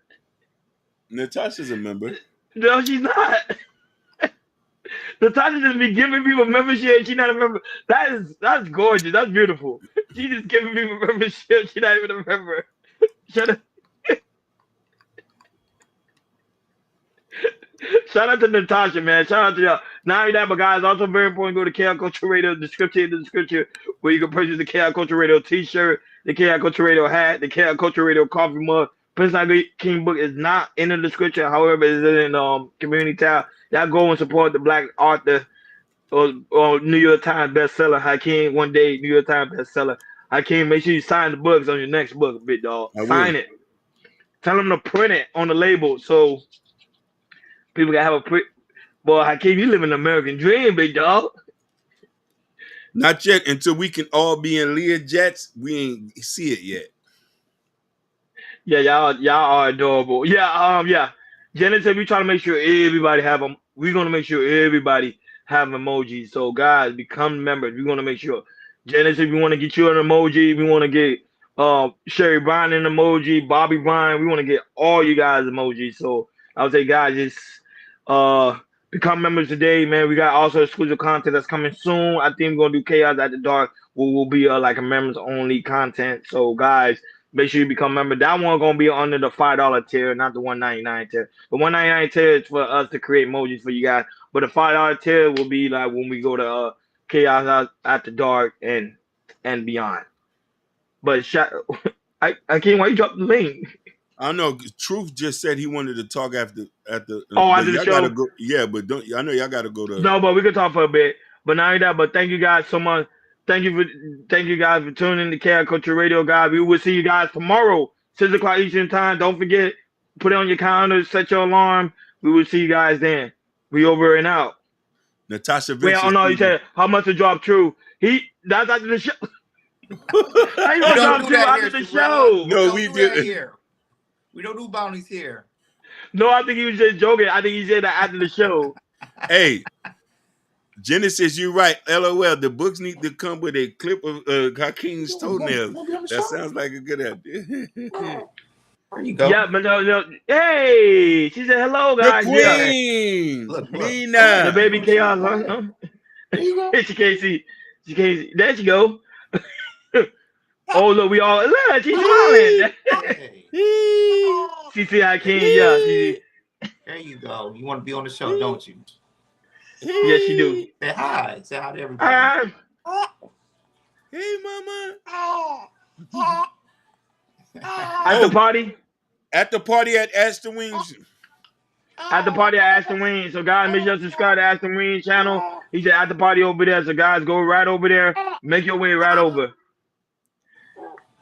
Natasha's a member. No, she's not. Natasha just be giving people membership. She's not a member. That's gorgeous. That's beautiful. She just giving people membership. She's not even a member. Shut up. Shout out to Natasha, man. Shout out to y'all. Not only that, but guys, also very important, go to Chaos Culture Radio, description in the description, where you can purchase the Chaos Culture Radio t-shirt, the Chaos Culture Radio hat, the Chaos Culture Radio coffee mug. Prince King book is not in the description, however, it's in community tab. Y'all go and support the Black author or New York Times bestseller, Hakeem, one day New York Times bestseller. Hakeem, make sure you sign the books on your next book, Big Dog. Sign it. Tell them to print it on the label so people can have a print. Boy, Hakeem, you live in the American dream, Big Dog. Not yet. Until we can all be in Lear jets, we ain't see it yet. Yeah, y'all are adorable. Yeah. Jenna said we try to make sure everybody have them. We're gonna make sure everybody have emojis. So guys, become members. We're gonna make sure. Jenna said we want to get you an emoji. We want to get Sherry Bryan an emoji, Bobby Bryan. We want to get all you guys emojis. So I would say, guys, just become members today, man. We got also exclusive content that's coming soon. I think we're gonna do Chaos After Dark, where we'll be like a members only content. So guys, make sure you become a member. That one gonna be under the $5 tier, not the $1.99 tier. The $1.99 tier is for us to create emojis for you guys. But the $5 tier will be like when we go to Chaos After Dark and beyond. But I can't. Why you drop the link? I know. Truth just said he wanted to talk after. After the show. Go, yeah, but I know y'all got to go to. No, but we can talk for a bit. But not only that, but thank you guys so much. Thank you guys for tuning in to Chaos Culture Radio, guys. We will see you guys tomorrow, 6 o'clock Eastern time. Don't forget, put it on your calendar, set your alarm. We will see you guys then. We over and out. Natasha Wait, Vincent. oh no, you said how much to drop True? That's after the show. How you gonna drop True after the show? No, we did. Here. We don't do bounties here. No, I think he was just joking. I think he said that after the show. Hey, Genesis, you're right. LOL. The books need to come with a clip of Hakeem's toenails. That sounds like a good idea. There you go. Yeah, but no. Hey, she said hello, guys. The queen, Look. Nina, the baby chaos. Huh? There you go. She can't see. There she go. Oh look, we all look. She's smiling. She see Hakeem. Yeah, she. There you go. You want to be on the show, don't you? Yes, she do. Say hi. Say hi to everybody. Hey, mama. At the party. At the party at Aston Wings. At the party at Aston Wings. So guys, make sure to subscribe to Aston Wings channel. He said at the party over there. So guys, go right over there. Make your way right over.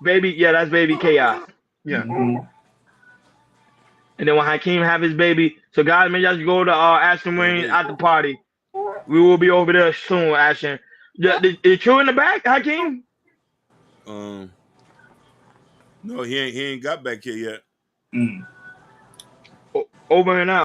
Baby, yeah, that's baby chaos. Yeah. Mm-hmm. And then when Hakeem have his baby, so guys, make sure to go to Aston Wings at the party. We will be over there soon, Ashton. Is True in the back, Hakeem? No, he ain't got back here yet. Over and out.